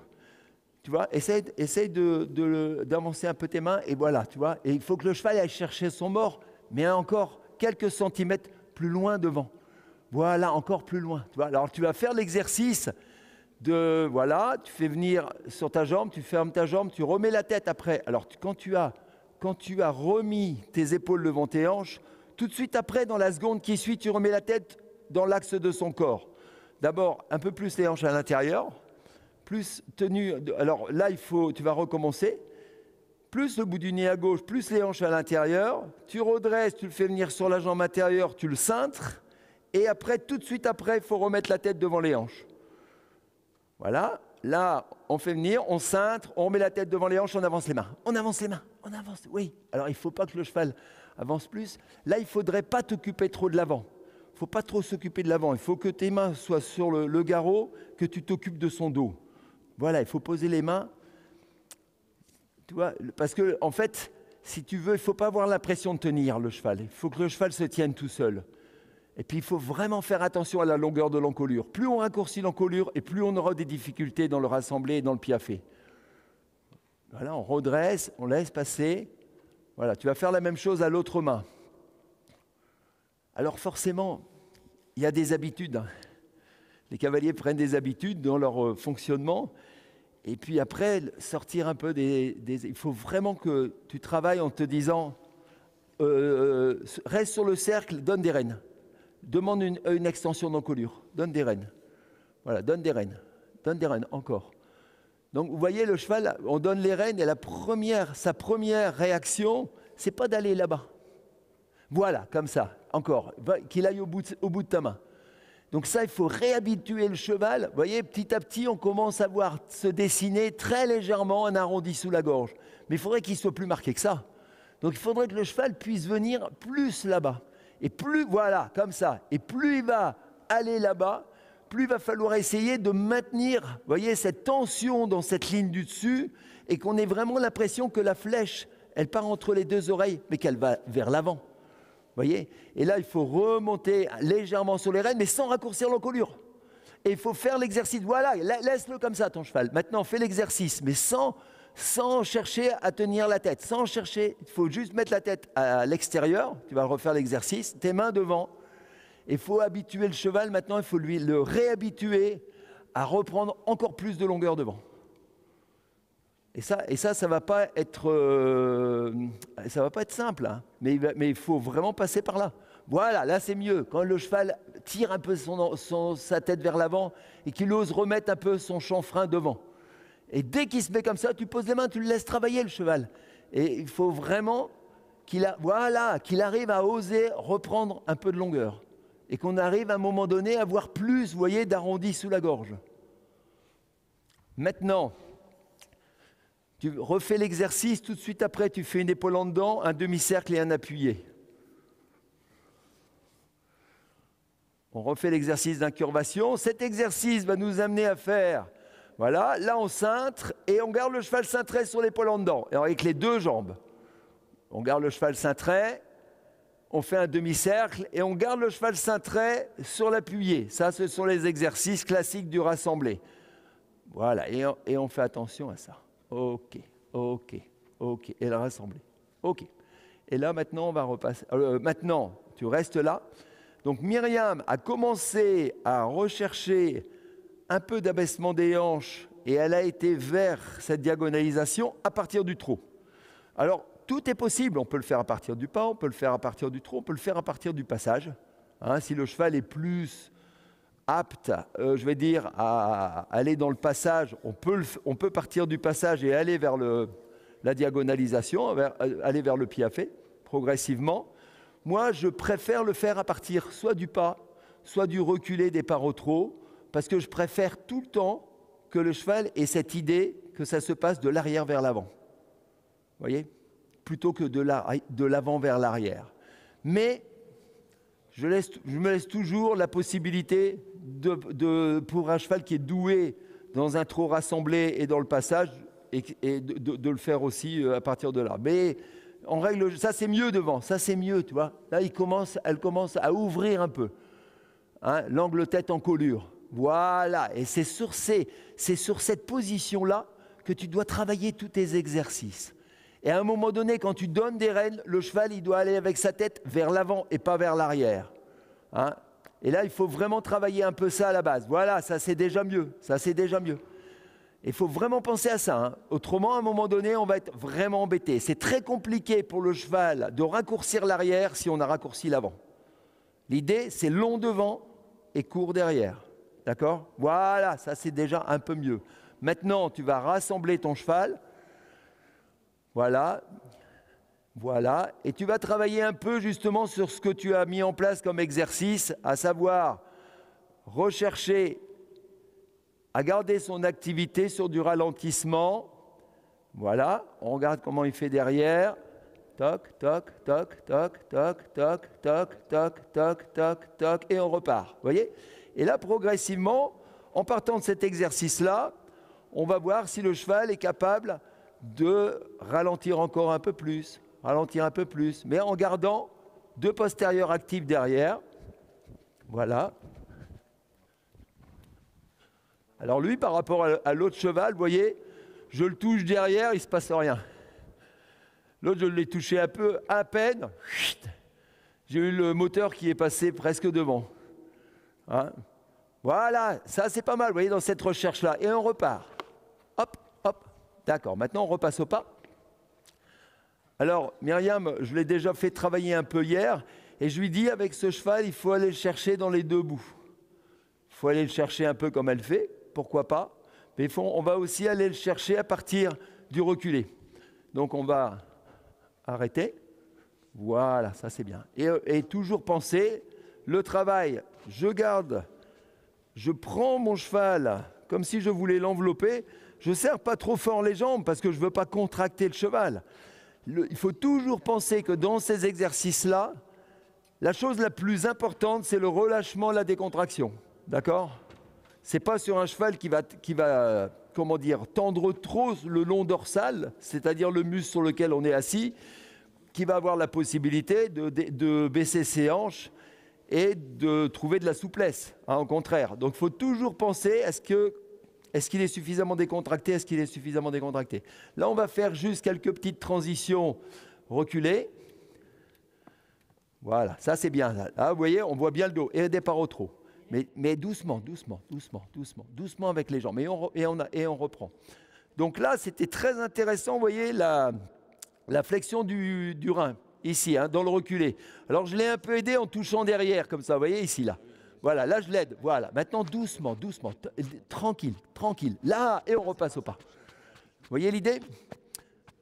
Tu vois, essaye d'avancer un peu tes mains, et voilà, tu vois. Et il faut que le cheval aille chercher son mort, mais encore quelques centimètres plus loin devant. Voilà, encore plus loin. Tu vois. Alors, tu vas faire l'exercice de, voilà, tu fais venir sur ta jambe, tu fermes ta jambe, tu remets la tête après. Alors, quand tu as remis tes épaules devant tes hanches, tout de suite après, dans la seconde qui suit, tu remets la tête dans l'axe de son corps. D'abord, un peu plus les hanches à l'intérieur, plus tenue. Alors là, tu vas recommencer. Plus le bout du nez à gauche, plus les hanches à l'intérieur. Tu redresses, tu le fais venir sur la jambe intérieure, tu le cintres. Et après, tout de suite après, il faut remettre la tête devant les hanches. Voilà. Là, on fait venir, on cintre, on remet la tête devant les hanches, on avance les mains. On avance les mains, on avance. Oui. Alors, il ne faut pas que le cheval avance plus. Là, il ne faudrait pas t'occuper trop de l'avant. Il ne faut pas trop s'occuper de l'avant. Il faut que tes mains soient sur le garrot, que tu t'occupes de son dos. Voilà, il faut poser les mains. Tu vois, parce que en fait, si tu veux, il ne faut pas avoir l'impression de tenir le cheval. Il faut que le cheval se tienne tout seul. Et puis, il faut vraiment faire attention à la longueur de l'encolure. Plus on raccourcit l'encolure, et plus on aura des difficultés dans le rassemblé et dans le piafé. Voilà, on redresse, on laisse passer. Voilà, tu vas faire la même chose à l'autre main. Alors forcément, il y a des habitudes. Les cavaliers prennent des habitudes dans leur fonctionnement. Et puis après, sortir un peu il faut vraiment que tu travailles en te disant reste sur le cercle, donne des rênes. Demande une extension d'encolure, donne des rênes. Voilà, donne des rênes, encore. Donc vous voyez, le cheval, on donne les rênes et sa première réaction, c'est pas d'aller là-bas. Voilà, comme ça, encore, qu'il aille au bout de ta main. Donc ça, il faut réhabituer le cheval. Vous voyez, petit à petit, on commence à voir se dessiner très légèrement un arrondi sous la gorge. Mais il faudrait qu'il soit plus marqué que ça. Donc il faudrait que le cheval puisse venir plus là-bas. Et plus, voilà, comme ça. Et plus il va aller là-bas, plus il va falloir essayer de maintenir, vous voyez, cette tension dans cette ligne du dessus et qu'on ait vraiment l'impression que la flèche, elle part entre les deux oreilles, mais qu'elle va vers l'avant. Voyez, et là, il faut remonter légèrement sur les rênes, mais sans raccourcir l'encolure. Et il faut faire l'exercice. Voilà, laisse-le comme ça, ton cheval. Maintenant, fais l'exercice, mais sans chercher à tenir la tête. Sans chercher, il faut juste mettre la tête à l'extérieur. Tu vas refaire l'exercice, tes mains devant. Il faut habituer le cheval. Maintenant, il faut le réhabituer à reprendre encore plus de longueur devant. Et ça va pas être simple, hein. Mais il faut vraiment passer par là. Voilà, là c'est mieux. Quand le cheval tire un peu sa tête vers l'avant et qu'il ose remettre un peu son chanfrein devant. Et dès qu'il se met comme ça, tu poses les mains, tu le laisses travailler le cheval. Et il faut vraiment voilà, qu'il arrive à oser reprendre un peu de longueur. Et qu'on arrive à un moment donné à avoir plus, vous voyez, d'arrondi sous la gorge. Maintenant, tu refais l'exercice, tout de suite après, tu fais une épaule en dedans, un demi-cercle et un appuyé. On refait l'exercice d'incurvation. Cet exercice va nous amener à faire, voilà, là on cintre et on garde le cheval cintré sur l'épaule en dedans, et avec les deux jambes. On garde le cheval cintré, on fait un demi-cercle et on garde le cheval cintré sur l'appuyé. Ça, ce sont les exercices classiques du rassemblé. Voilà, et on fait attention à ça. Ok. Et le rassembler. Ok. Et là, maintenant, on va repasser. Maintenant, tu restes là. Donc, Myriam a commencé à rechercher un peu d'abaissement des hanches et elle a été vers cette diagonalisation à partir du trot. Alors, tout est possible. On peut le faire à partir du pas, on peut le faire à partir du trot, on peut le faire à partir du passage. Hein, si le cheval est plus apte, je vais dire, à aller dans le passage, on peut partir du passage et aller vers la diagonalisation, aller vers le piaffe, progressivement. Moi, je préfère le faire à partir soit du pas, soit du reculé des pas au trot, parce que je préfère tout le temps que le cheval ait cette idée que ça se passe de l'arrière vers l'avant. Vous voyez ? Plutôt que de l'avant vers l'arrière. Mais je me laisse toujours la possibilité pour un cheval qui est doué dans un trot rassemblé et dans le passage, et de le faire aussi à partir de là. Mais en règle, ça c'est mieux devant, ça c'est mieux, tu vois. Là, elle commence à ouvrir un peu, hein, l'angle tête en colure. Voilà, et c'est sur cette position-là que tu dois travailler tous tes exercices. Et à un moment donné, quand tu donnes des rênes, le cheval, il doit aller avec sa tête vers l'avant et pas vers l'arrière. Hein ? Et là, il faut vraiment travailler un peu ça à la base. Voilà, ça c'est déjà mieux. Il faut vraiment penser à ça. Hein. Autrement, à un moment donné, on va être vraiment embêté. C'est très compliqué pour le cheval de raccourcir l'arrière si on a raccourci l'avant. L'idée, c'est long devant et court derrière. D'accord ? Voilà, ça c'est déjà un peu mieux. Maintenant, tu vas rassembler ton cheval. Voilà, et tu vas travailler un peu justement sur ce que tu as mis en place comme exercice, à savoir rechercher à garder son activité sur du ralentissement. Voilà, on regarde comment il fait derrière. Toc, toc, toc, toc, toc, toc, toc, toc, toc, toc, toc, et on repart. Vous voyez ? Et là, progressivement, en partant de cet exercice-là, on va voir si le cheval est capable de ralentir encore un peu plus, mais en gardant deux postérieurs actifs derrière. Voilà. Alors lui, par rapport à l'autre cheval, vous voyez, je le touche derrière, il ne se passe rien. L'autre, je l'ai touché un peu, à peine. J'ai eu le moteur qui est passé presque devant. Hein ? Voilà, ça c'est pas mal, vous voyez, dans cette recherche-là. Et on repart. Hop. D'accord, maintenant on repasse au pas. Alors, Myriam, je l'ai déjà fait travailler un peu hier, et je lui dis, avec ce cheval, il faut aller le chercher dans les deux bouts. Il faut aller le chercher un peu comme elle fait, pourquoi pas, mais on va aussi aller le chercher à partir du reculé. Donc on va arrêter. Voilà, ça c'est bien. Et toujours penser, le travail, je prends mon cheval comme si je voulais l'envelopper. Je ne serre pas trop fort les jambes parce que je ne veux pas contracter le cheval. Il faut toujours penser que dans ces exercices-là, la chose la plus importante, c'est le relâchement, la décontraction. D'accord ? Ce n'est pas sur un cheval qui va tendre trop le long dorsal, c'est-à-dire le muscle sur lequel on est assis, qui va avoir la possibilité de baisser ses hanches et de trouver de la souplesse, hein, au contraire. Donc il faut toujours penser, est-ce qu'il est suffisamment décontracté ? Là, on va faire juste quelques petites transitions reculées. Voilà, ça c'est bien. Là, vous voyez, on voit bien le dos et le départ au trot. Mais doucement avec les jambes. Et on reprend. Donc là, c'était très intéressant, vous voyez, la flexion du rein, ici, hein, dans le reculé. Alors, je l'ai un peu aidé en touchant derrière, comme ça, vous voyez, ici, là. Voilà, là je l'aide, voilà. Maintenant doucement, tranquille. Là, et on repasse au pas. Vous voyez l'idée ?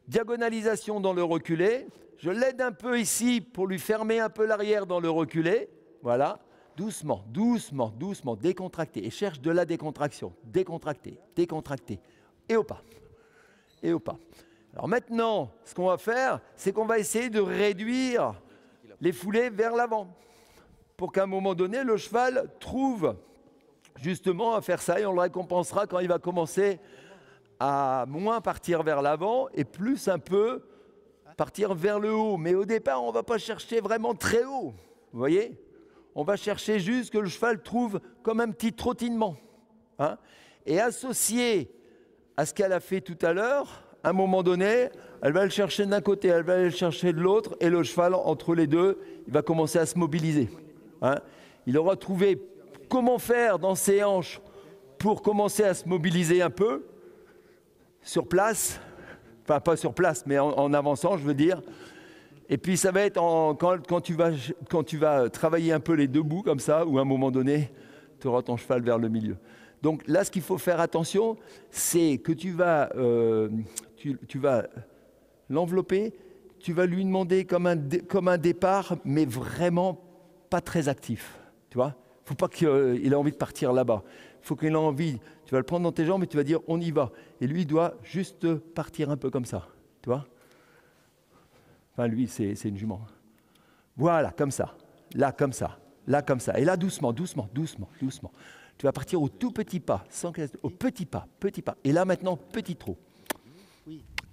Diagonalisation dans le reculé. Je l'aide un peu ici pour lui fermer un peu l'arrière dans le reculé. Voilà. Doucement, doucement, doucement, décontracté. Et cherche de la décontraction. Décontracté, décontracté. Et au pas. Et au pas. Alors maintenant, ce qu'on va faire, c'est qu'on va essayer de réduire les foulées vers l'avant. Pour qu'à un moment donné, le cheval trouve justement à faire ça. Et on le récompensera quand il va commencer à moins partir vers l'avant et plus un peu partir vers le haut. Mais au départ, on ne va pas chercher vraiment très haut. Vous voyez ? On va chercher juste que le cheval trouve comme un petit trottinement. Hein ? Et associé à ce qu'elle a fait tout à l'heure, à un moment donné, elle va le chercher d'un côté, elle va le chercher de l'autre, et le cheval, entre les deux, il va commencer à se mobiliser. Hein ? Il aura trouvé comment faire dans ses hanches pour commencer à se mobiliser un peu, sur place, enfin pas sur place, mais en avançant, je veux dire. Et puis ça va être quand tu vas travailler un peu les deux bouts comme ça, ou à un moment donné, tu auras ton cheval vers le milieu. Donc là, ce qu'il faut faire attention, c'est que tu vas l'envelopper, tu vas lui demander comme un départ, mais vraiment pas très actif. Tu vois ? Il ne faut pas qu'il ait envie de partir là-bas. Il faut qu'il ait envie, tu vas le prendre dans tes jambes et tu vas dire on y va. Et lui, il doit juste partir un peu comme ça. Tu vois ? Enfin, lui, c'est une jument. Voilà, comme ça. Là, comme ça. Là, comme ça. Et là, doucement, doucement, doucement, doucement. Tu vas partir au tout petit pas, au petit pas, petit pas. Et là, maintenant, petit trot.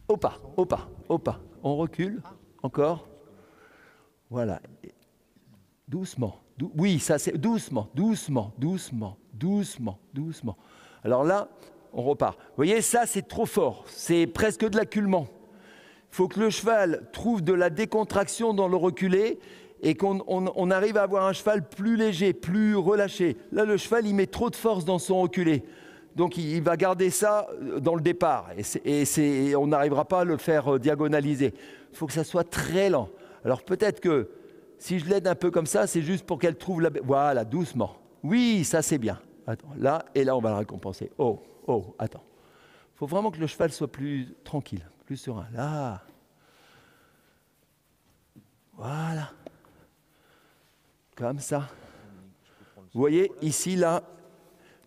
Au pas, au pas, au pas. On recule, encore. Voilà. Doucement. Oui, ça c'est doucement, doucement, doucement, doucement, doucement. Alors là, on repart. Vous voyez, ça, c'est trop fort. C'est presque de l'acculement. Il faut que le cheval trouve de la décontraction dans le reculé et qu'on arrive à avoir un cheval plus léger, plus relâché. Là, le cheval, il met trop de force dans son reculé. Donc, il va garder ça dans le départ. Et on n'arrivera pas à le faire diagonaliser. Il faut que ça soit très lent. Alors, peut-être que si je l'aide un peu comme ça, c'est juste pour qu'elle trouve la... Voilà, doucement. Oui, ça, c'est bien. Attends, là, et là, on va le récompenser. Oh, attends. Il faut vraiment que le cheval soit plus tranquille, plus serein. Là. Voilà. Comme ça. Vous voyez, ici, là,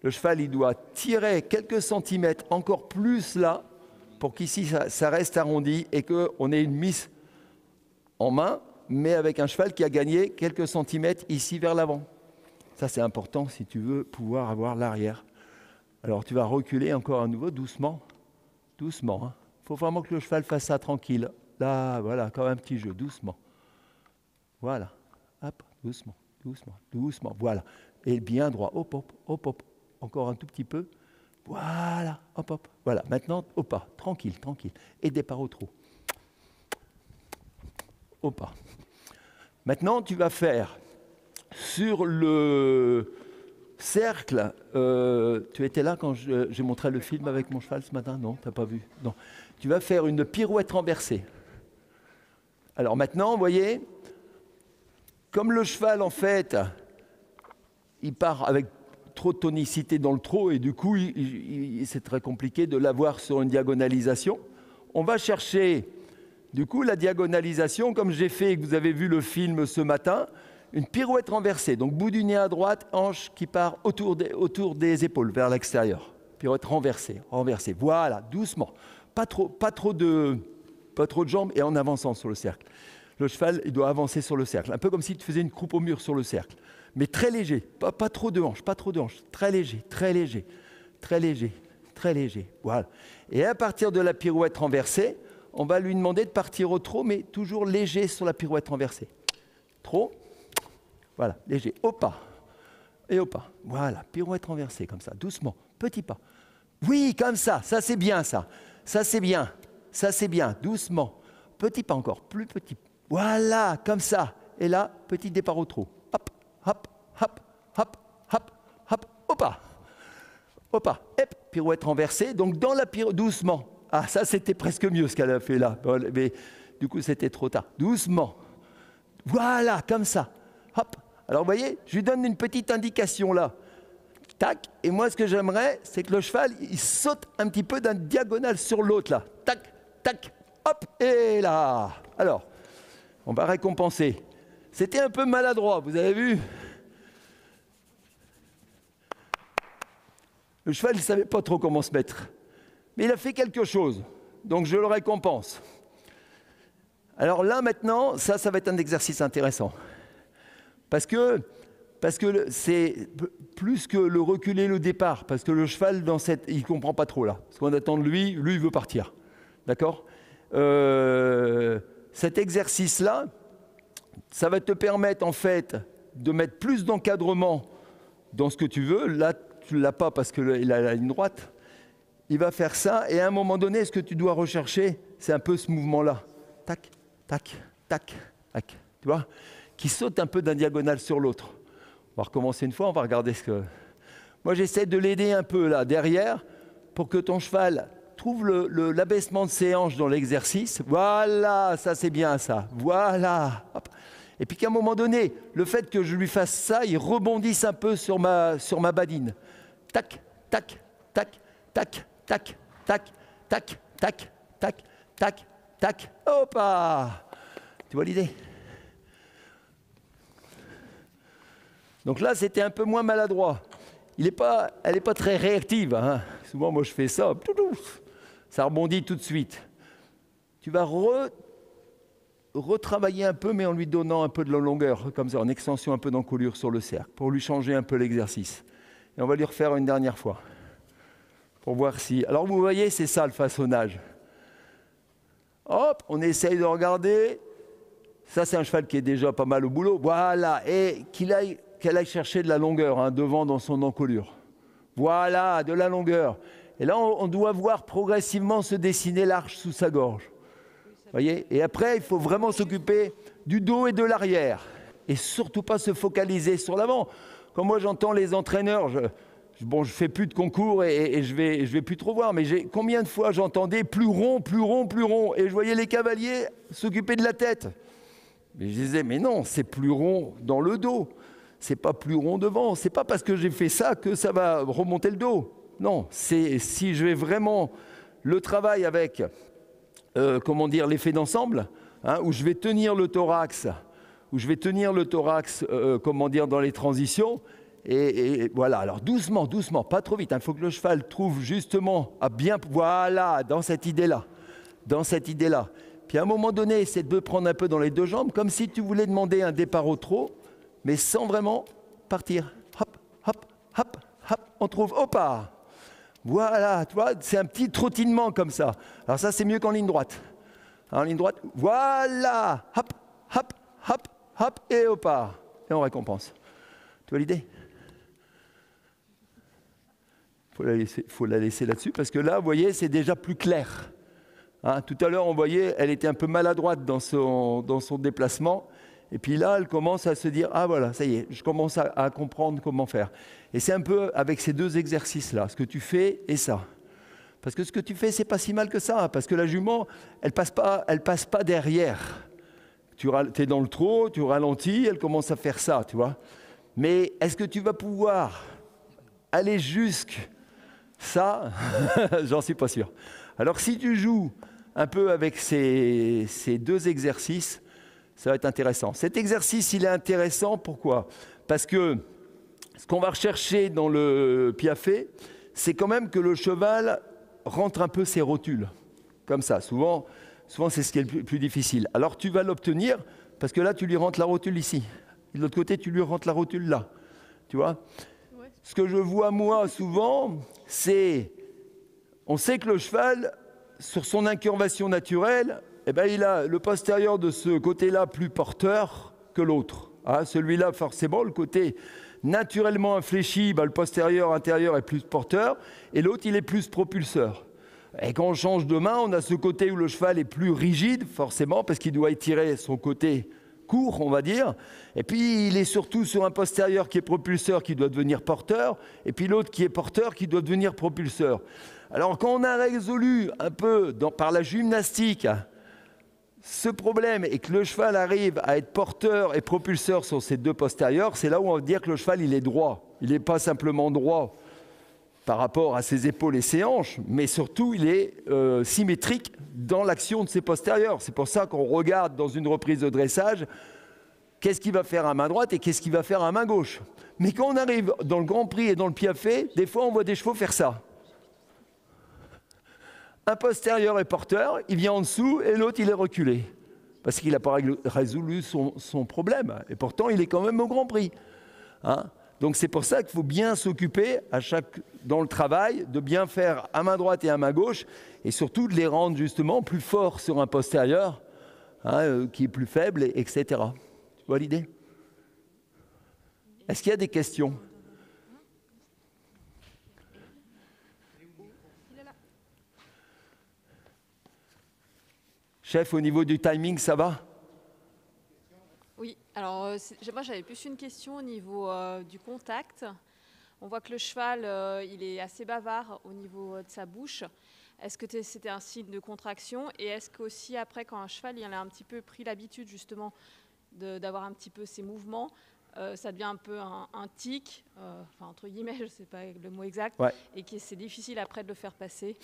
le cheval, il doit tirer quelques centimètres, encore plus là, pour qu'ici, ça reste arrondi et qu'on ait une mise en main, mais avec un cheval qui a gagné quelques centimètres ici vers l'avant. Ça, c'est important si tu veux pouvoir avoir l'arrière. Alors, tu vas reculer encore à nouveau, doucement. Doucement. Hein. Faut vraiment que le cheval fasse ça tranquille. Là, voilà, comme un petit jeu, doucement. Voilà. Hop, doucement, doucement, doucement. Voilà. Et bien droit. Hop, hop, hop, hop. Encore un tout petit peu. Voilà. Hop, hop. Voilà. Maintenant, au pas. Tranquille, tranquille. Et départ au trot. Au pas. Maintenant, tu vas faire sur le cercle. Tu étais là quand j'ai montré le film avec mon cheval ce matin? Non, tu n'as pas vu? Non. Tu vas faire une pirouette renversée. Alors maintenant, vous voyez, comme le cheval, en fait, il part avec trop de tonicité dans le trot et du coup, c'est très compliqué de l'avoir sur une diagonalisation. On va chercher, du coup, la diagonalisation, comme j'ai fait et que vous avez vu le film ce matin, une pirouette renversée. Donc, bout du nez à droite, hanche qui part autour des épaules, vers l'extérieur. Pirouette renversée, renversée. Voilà, doucement. Pas trop de jambes et en avançant sur le cercle. Le cheval, il doit avancer sur le cercle. Un peu comme si tu faisais une croupe au mur sur le cercle. Mais très léger, pas trop de hanches, pas trop de hanches. Très léger, très léger, très léger, très léger. Voilà. Et à partir de la pirouette renversée, on va lui demander de partir au trot, mais toujours léger sur la pirouette renversée. Trot. Voilà, léger, au pas, et au pas. Voilà, pirouette renversée, comme ça, doucement, petit pas. Oui, comme ça c'est bien ça. Ça c'est bien, doucement. Petit pas encore, plus petit. Voilà, comme ça. Et là, petit départ au trot. Hop, hop, hop, hop, hop, hop, au pas. Au pas, hop, pirouette renversée. Donc dans la pirouette, doucement. Ah, ça c'était presque mieux ce qu'elle a fait là. Mais du coup, c'était trop tard. Doucement. Voilà, comme ça. Hop. Alors, vous voyez, je lui donne une petite indication là. Tac. Et moi, ce que j'aimerais, c'est que le cheval, il saute un petit peu d'un diagonale sur l'autre là. Tac, tac, hop, et là. Alors, On va récompenser. C'était un peu maladroit, vous avez vu? Le cheval, il ne savait pas trop comment se mettre. Mais il a fait quelque chose, donc je le récompense. Alors là, maintenant, ça va être un exercice intéressant. Parce que c'est plus que le reculer le départ, parce que le cheval, il ne comprend pas trop là. Ce qu'on attend de lui, il veut partir. D'accord? Cet exercice-là, ça va te permettre en fait de mettre plus d'encadrement dans ce que tu veux. Là, tu ne l'as pas parce qu'il a la ligne droite. Il va faire ça et à un moment donné, ce que tu dois rechercher, c'est un peu ce mouvement-là. Tac, tac, tac, tac. Tu vois? Qui saute un peu d'un diagonale sur l'autre. On va recommencer une fois, on va regarder ce que... Moi, j'essaie de l'aider un peu là, derrière, pour que ton cheval trouve l'abaissement de ses hanches dans l'exercice. Voilà, ça c'est bien ça. Voilà. Hop. Et puis qu'à un moment donné, le fait que je lui fasse ça, il rebondisse un peu sur ma badine. Tac, tac, tac, tac, tac, tac, tac, tac, tac, tac, tac. Hop! Tu vois l'idée? Donc là, c'était un peu moins maladroit. Elle n'est pas très réactive. Hein. Souvent, moi, je fais ça. Ça rebondit tout de suite. Tu vas retravailler un peu, mais en lui donnant un peu de la longueur, comme ça, en extension un peu d'encolure sur le cercle, pour lui changer un peu l'exercice. Et on va lui refaire une dernière fois, pour voir si... Alors, vous voyez, c'est ça, le façonnage. Hop, on essaye de regarder. Ça, c'est un cheval qui est déjà pas mal au boulot. Voilà, et qu'elle aille chercher de la longueur, hein, devant dans son encolure. Voilà, de la longueur. Et là, on doit voir progressivement se dessiner l'arche sous sa gorge. Voyez? Et après, il faut vraiment s'occuper du dos et de l'arrière. Et surtout pas se focaliser sur l'avant. Quand moi, j'entends les entraîneurs, je fais plus de concours et je vais plus trop voir, mais combien de fois j'entendais plus rond, plus rond, plus rond. Et je voyais les cavaliers s'occuper de la tête. Mais je disais, mais non, c'est plus rond dans le dos. C'est pas plus rond devant. C'est pas parce que j'ai fait ça que ça va remonter le dos. Non, c'est si je vais vraiment le travail avec, l'effet d'ensemble, hein, où je vais tenir le thorax, dans les transitions. Et voilà, alors doucement, pas trop vite. Il faut que le cheval trouve justement voilà, dans cette idée-là. Puis à un moment donné, c'est de prendre un peu dans les deux jambes, comme si tu voulais demander un départ au trot, mais sans vraiment partir. Hop, hop, hop, hop, on trouve, hop. Voilà, tu vois, c'est un petit trottinement comme ça. Alors ça, c'est mieux qu'en ligne droite. En ligne droite, voilà, hop, hop, hop, hop, et hop. Et on récompense. Tu vois l'idée? Faut la laisser là-dessus, parce que là, vous voyez, c'est déjà plus clair. Hein, tout à l'heure, on voyait, elle était un peu maladroite dans son déplacement. Et puis là, elle commence à se dire, ah voilà, ça y est, je commence à comprendre comment faire. Et c'est un peu avec ces deux exercices-là, ce que tu fais et ça. Parce que ce que tu fais, c'est pas si mal que ça, parce que la jument, elle passe pas derrière. Tu es dans le trot, tu ralentis, elle commence à faire ça, tu vois. Mais est-ce que tu vas pouvoir aller jusque ça? J'en suis pas sûr. Alors si tu joues un peu avec ces deux exercices, ça va être intéressant. Cet exercice, il est intéressant, pourquoi? Parce que ce qu'on va rechercher dans le piaffe, c'est quand même que le cheval rentre un peu ses rotules, comme ça. Souvent c'est ce qui est le plus difficile. Alors tu vas l'obtenir, parce que là, tu lui rentres la rotule ici. Et de l'autre côté, tu lui rentres la rotule là. Tu vois? Ouais. Ce que je vois, moi, souvent, c'est... On sait que le cheval, sur son incurvation naturelle, il a le postérieur de ce côté-là plus porteur que l'autre. Hein, celui-là, forcément, le côté naturellement infléchi, le postérieur intérieur est plus porteur, et l'autre, il est plus propulseur. Et quand on change de main, on a ce côté où le cheval est plus rigide, forcément, parce qu'il doit étirer son côté court, on va dire. Et puis, il est surtout sur un postérieur qui est propulseur, qui doit devenir porteur, et puis l'autre qui est porteur, qui doit devenir propulseur. Alors, quand on a résolu un peu par la gymnastique ce problème et que le cheval arrive à être porteur et propulseur sur ces deux postérieurs, c'est là où on va dire que le cheval, il est droit. Il n'est pas simplement droit par rapport à ses épaules et ses hanches, mais surtout il est symétrique dans l'action de ses postérieurs. C'est pour ça qu'on regarde dans une reprise de dressage qu'est-ce qu'il va faire à main droite et qu'est-ce qu'il va faire à main gauche. Mais quand on arrive dans le Grand Prix et dans le Piaffe, des fois on voit des chevaux faire ça. Un postérieur est porteur, il vient en dessous et l'autre il est reculé. Parce qu'il n'a pas résolu son problème. Et pourtant il est quand même au Grand Prix. Hein? Donc c'est pour ça qu'il faut bien s'occuper dans le travail de bien faire à main droite et à main gauche et surtout de les rendre justement plus forts sur un postérieur qui est plus faible, etc. Tu vois l'idée? Est-ce qu'il y a des questions? Chef, au niveau du timing, ça va? Oui, alors moi j'avais plus une question au niveau du contact. On voit que le cheval, il est assez bavard au niveau de sa bouche. Est-ce que c'était un signe de contraction? Et est-ce qu'aussi après, quand un cheval il a un petit peu pris l'habitude justement d'avoir un petit peu ses mouvements, ça devient un peu un tic, enfin entre guillemets, je ne sais pas le mot exact, ouais. Et que c'est difficile après de le faire passer.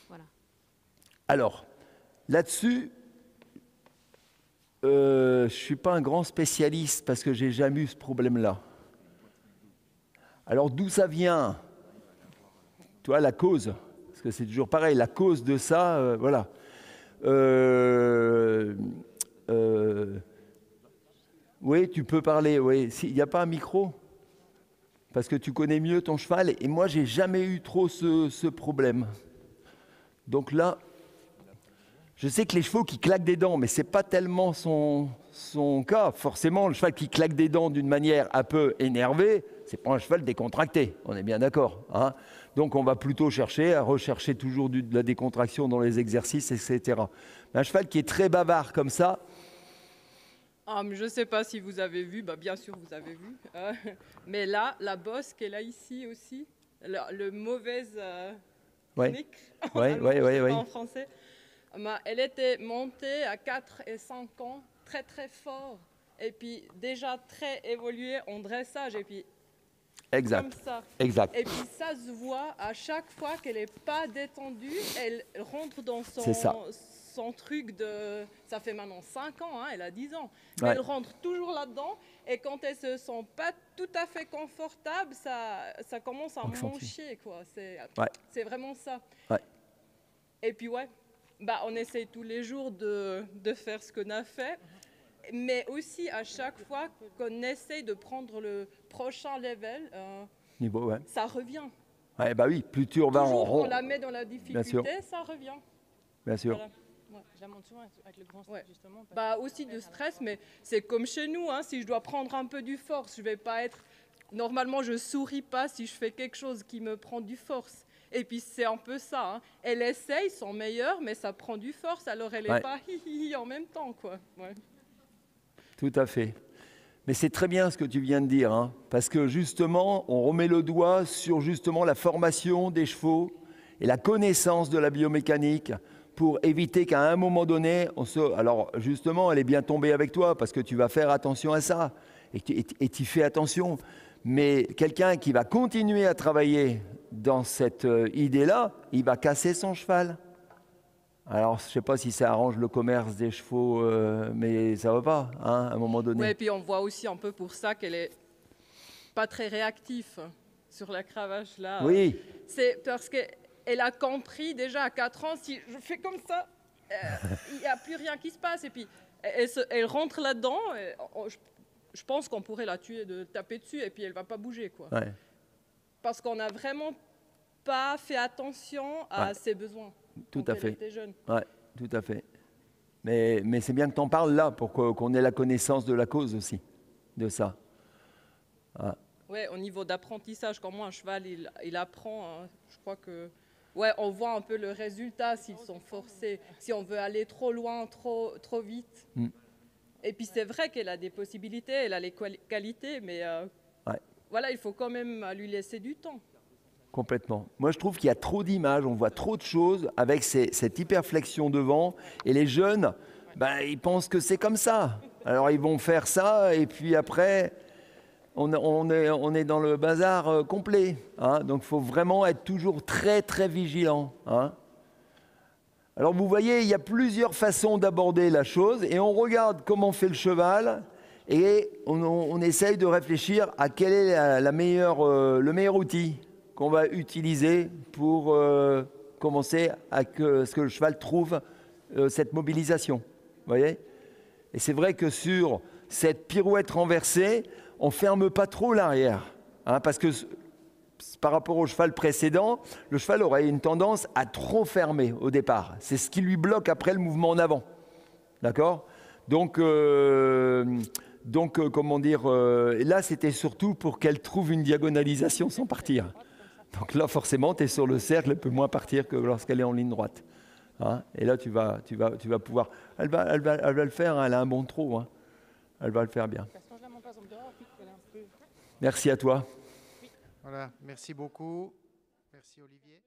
Voilà. Alors, là-dessus, je ne suis pas un grand spécialiste parce que je n'ai jamais eu ce problème-là. Alors, d'où ça vient? Tu vois, la cause, parce que c'est toujours pareil, la cause de ça, voilà. Oui, tu peux parler, oui. Il n'y a pas un micro? Parce que tu connais mieux ton cheval, et moi, je n'ai jamais eu trop ce problème. Donc là... Je sais que les chevaux qui claquent des dents, mais ce n'est pas tellement son cas. Forcément, le cheval qui claque des dents d'une manière un peu énervée, ce n'est pas un cheval décontracté, on est bien d'accord. Hein? Donc on va plutôt chercher à rechercher toujours de la décontraction dans les exercices, etc. Mais un cheval qui est très bavard comme ça... Mais je ne sais pas si vous avez vu, bien sûr vous avez vu, mais là, la bosse qu'elle a ici aussi, le mauvais nick, en français, elle était montée à 4 et 5 ans, très très fort, et puis déjà très évoluée en dressage, et puis exact. Comme ça. Exact. Et puis ça se voit à chaque fois qu'elle n'est pas détendue, elle rentre dans son truc de... Ça fait maintenant 5 ans, hein, elle a 10 ans, mais elle rentre toujours là-dedans, et quand elle se sent pas tout à fait confortable, ça commence à mancher, quoi. C'est vraiment ça. Ouais. Et puis on essaye tous les jours de faire ce qu'on a fait, mais aussi à chaque fois qu'on essaye de prendre le prochain level, ça revient. Ouais, bah oui, plus tu vas en rond. On la met dans la difficulté, ça revient. Bien sûr. Voilà. Avec le grand stress, justement. Aussi de stress, mais c'est comme chez nous, hein, si je dois prendre un peu du force, je vais pas être... Normalement, je souris pas si je fais quelque chose qui me prend du force. Et puis c'est un peu ça, hein. Elle essaye son meilleur, mais ça prend du force, alors elle n'est pas hi en même temps, quoi. Ouais. Tout à fait. Mais c'est très bien ce que tu viens de dire, hein, parce que justement, on remet le doigt sur justement la formation des chevaux et la connaissance de la biomécanique pour éviter qu'à un moment donné, alors justement, elle est bien tombée avec toi parce que tu vas faire attention à ça et tu fais attention. Mais quelqu'un qui va continuer à travailler dans cette idée-là, il va casser son cheval. Alors, je ne sais pas si ça arrange le commerce des chevaux, mais ça ne va pas, hein, à un moment donné. Oui, et puis on voit aussi un peu pour ça qu'elle n'est pas très réactive sur la cravache, là. Oui. C'est parce qu'elle a compris déjà à 4 ans, si je fais comme ça, il n'y a plus rien qui se passe. Et puis, elle rentre là-dedans, je pense qu'on pourrait la tuer de taper dessus, et puis elle ne va pas bouger, quoi. Ouais. Parce qu'on n'a vraiment pas fait attention à ses besoins. Tout à fait. Elle était jeune. Ouais, tout à fait. Mais c'est bien que tu en parles là, pour qu'on ait la connaissance de la cause aussi, de ça. Ah. Oui, au niveau d'apprentissage, comment un cheval, il apprend, hein, je crois que... Ouais, on voit un peu le résultat s'ils sont forcés, si on veut aller trop loin, trop vite. Mm. Et puis c'est vrai qu'elle a des possibilités, elle a les qualités, mais voilà, il faut quand même lui laisser du temps. Complètement. Moi, je trouve qu'il y a trop d'images, on voit trop de choses avec cette hyperflexion devant. Et les jeunes, ils pensent que c'est comme ça. Alors, ils vont faire ça et puis après, on est dans le bazar complet. Hein, donc, il faut vraiment être toujours très, très vigilant. Hein. Alors, vous voyez, il y a plusieurs façons d'aborder la chose et on regarde comment fait le cheval et on essaye de réfléchir à quel est le meilleur outil qu'on va utiliser pour commencer à ce que le cheval trouve cette mobilisation. Vous voyez ? Et c'est vrai que sur cette pirouette renversée, on ne ferme pas trop l'arrière. Hein, parce que par rapport au cheval précédent, le cheval aurait une tendance à trop fermer au départ. C'est ce qui lui bloque après le mouvement en avant. D'accord ? Donc, comment dire, là, c'était surtout pour qu'elle trouve une diagonalisation sans partir. Donc là, forcément, tu es sur le cercle, elle peut moins partir que lorsqu'elle est en ligne droite. Hein, et là, tu vas pouvoir... Elle va le faire, hein, elle a un bon trot. Hein. Elle va le faire bien. Merci à toi. Voilà, merci beaucoup. Merci Olivier.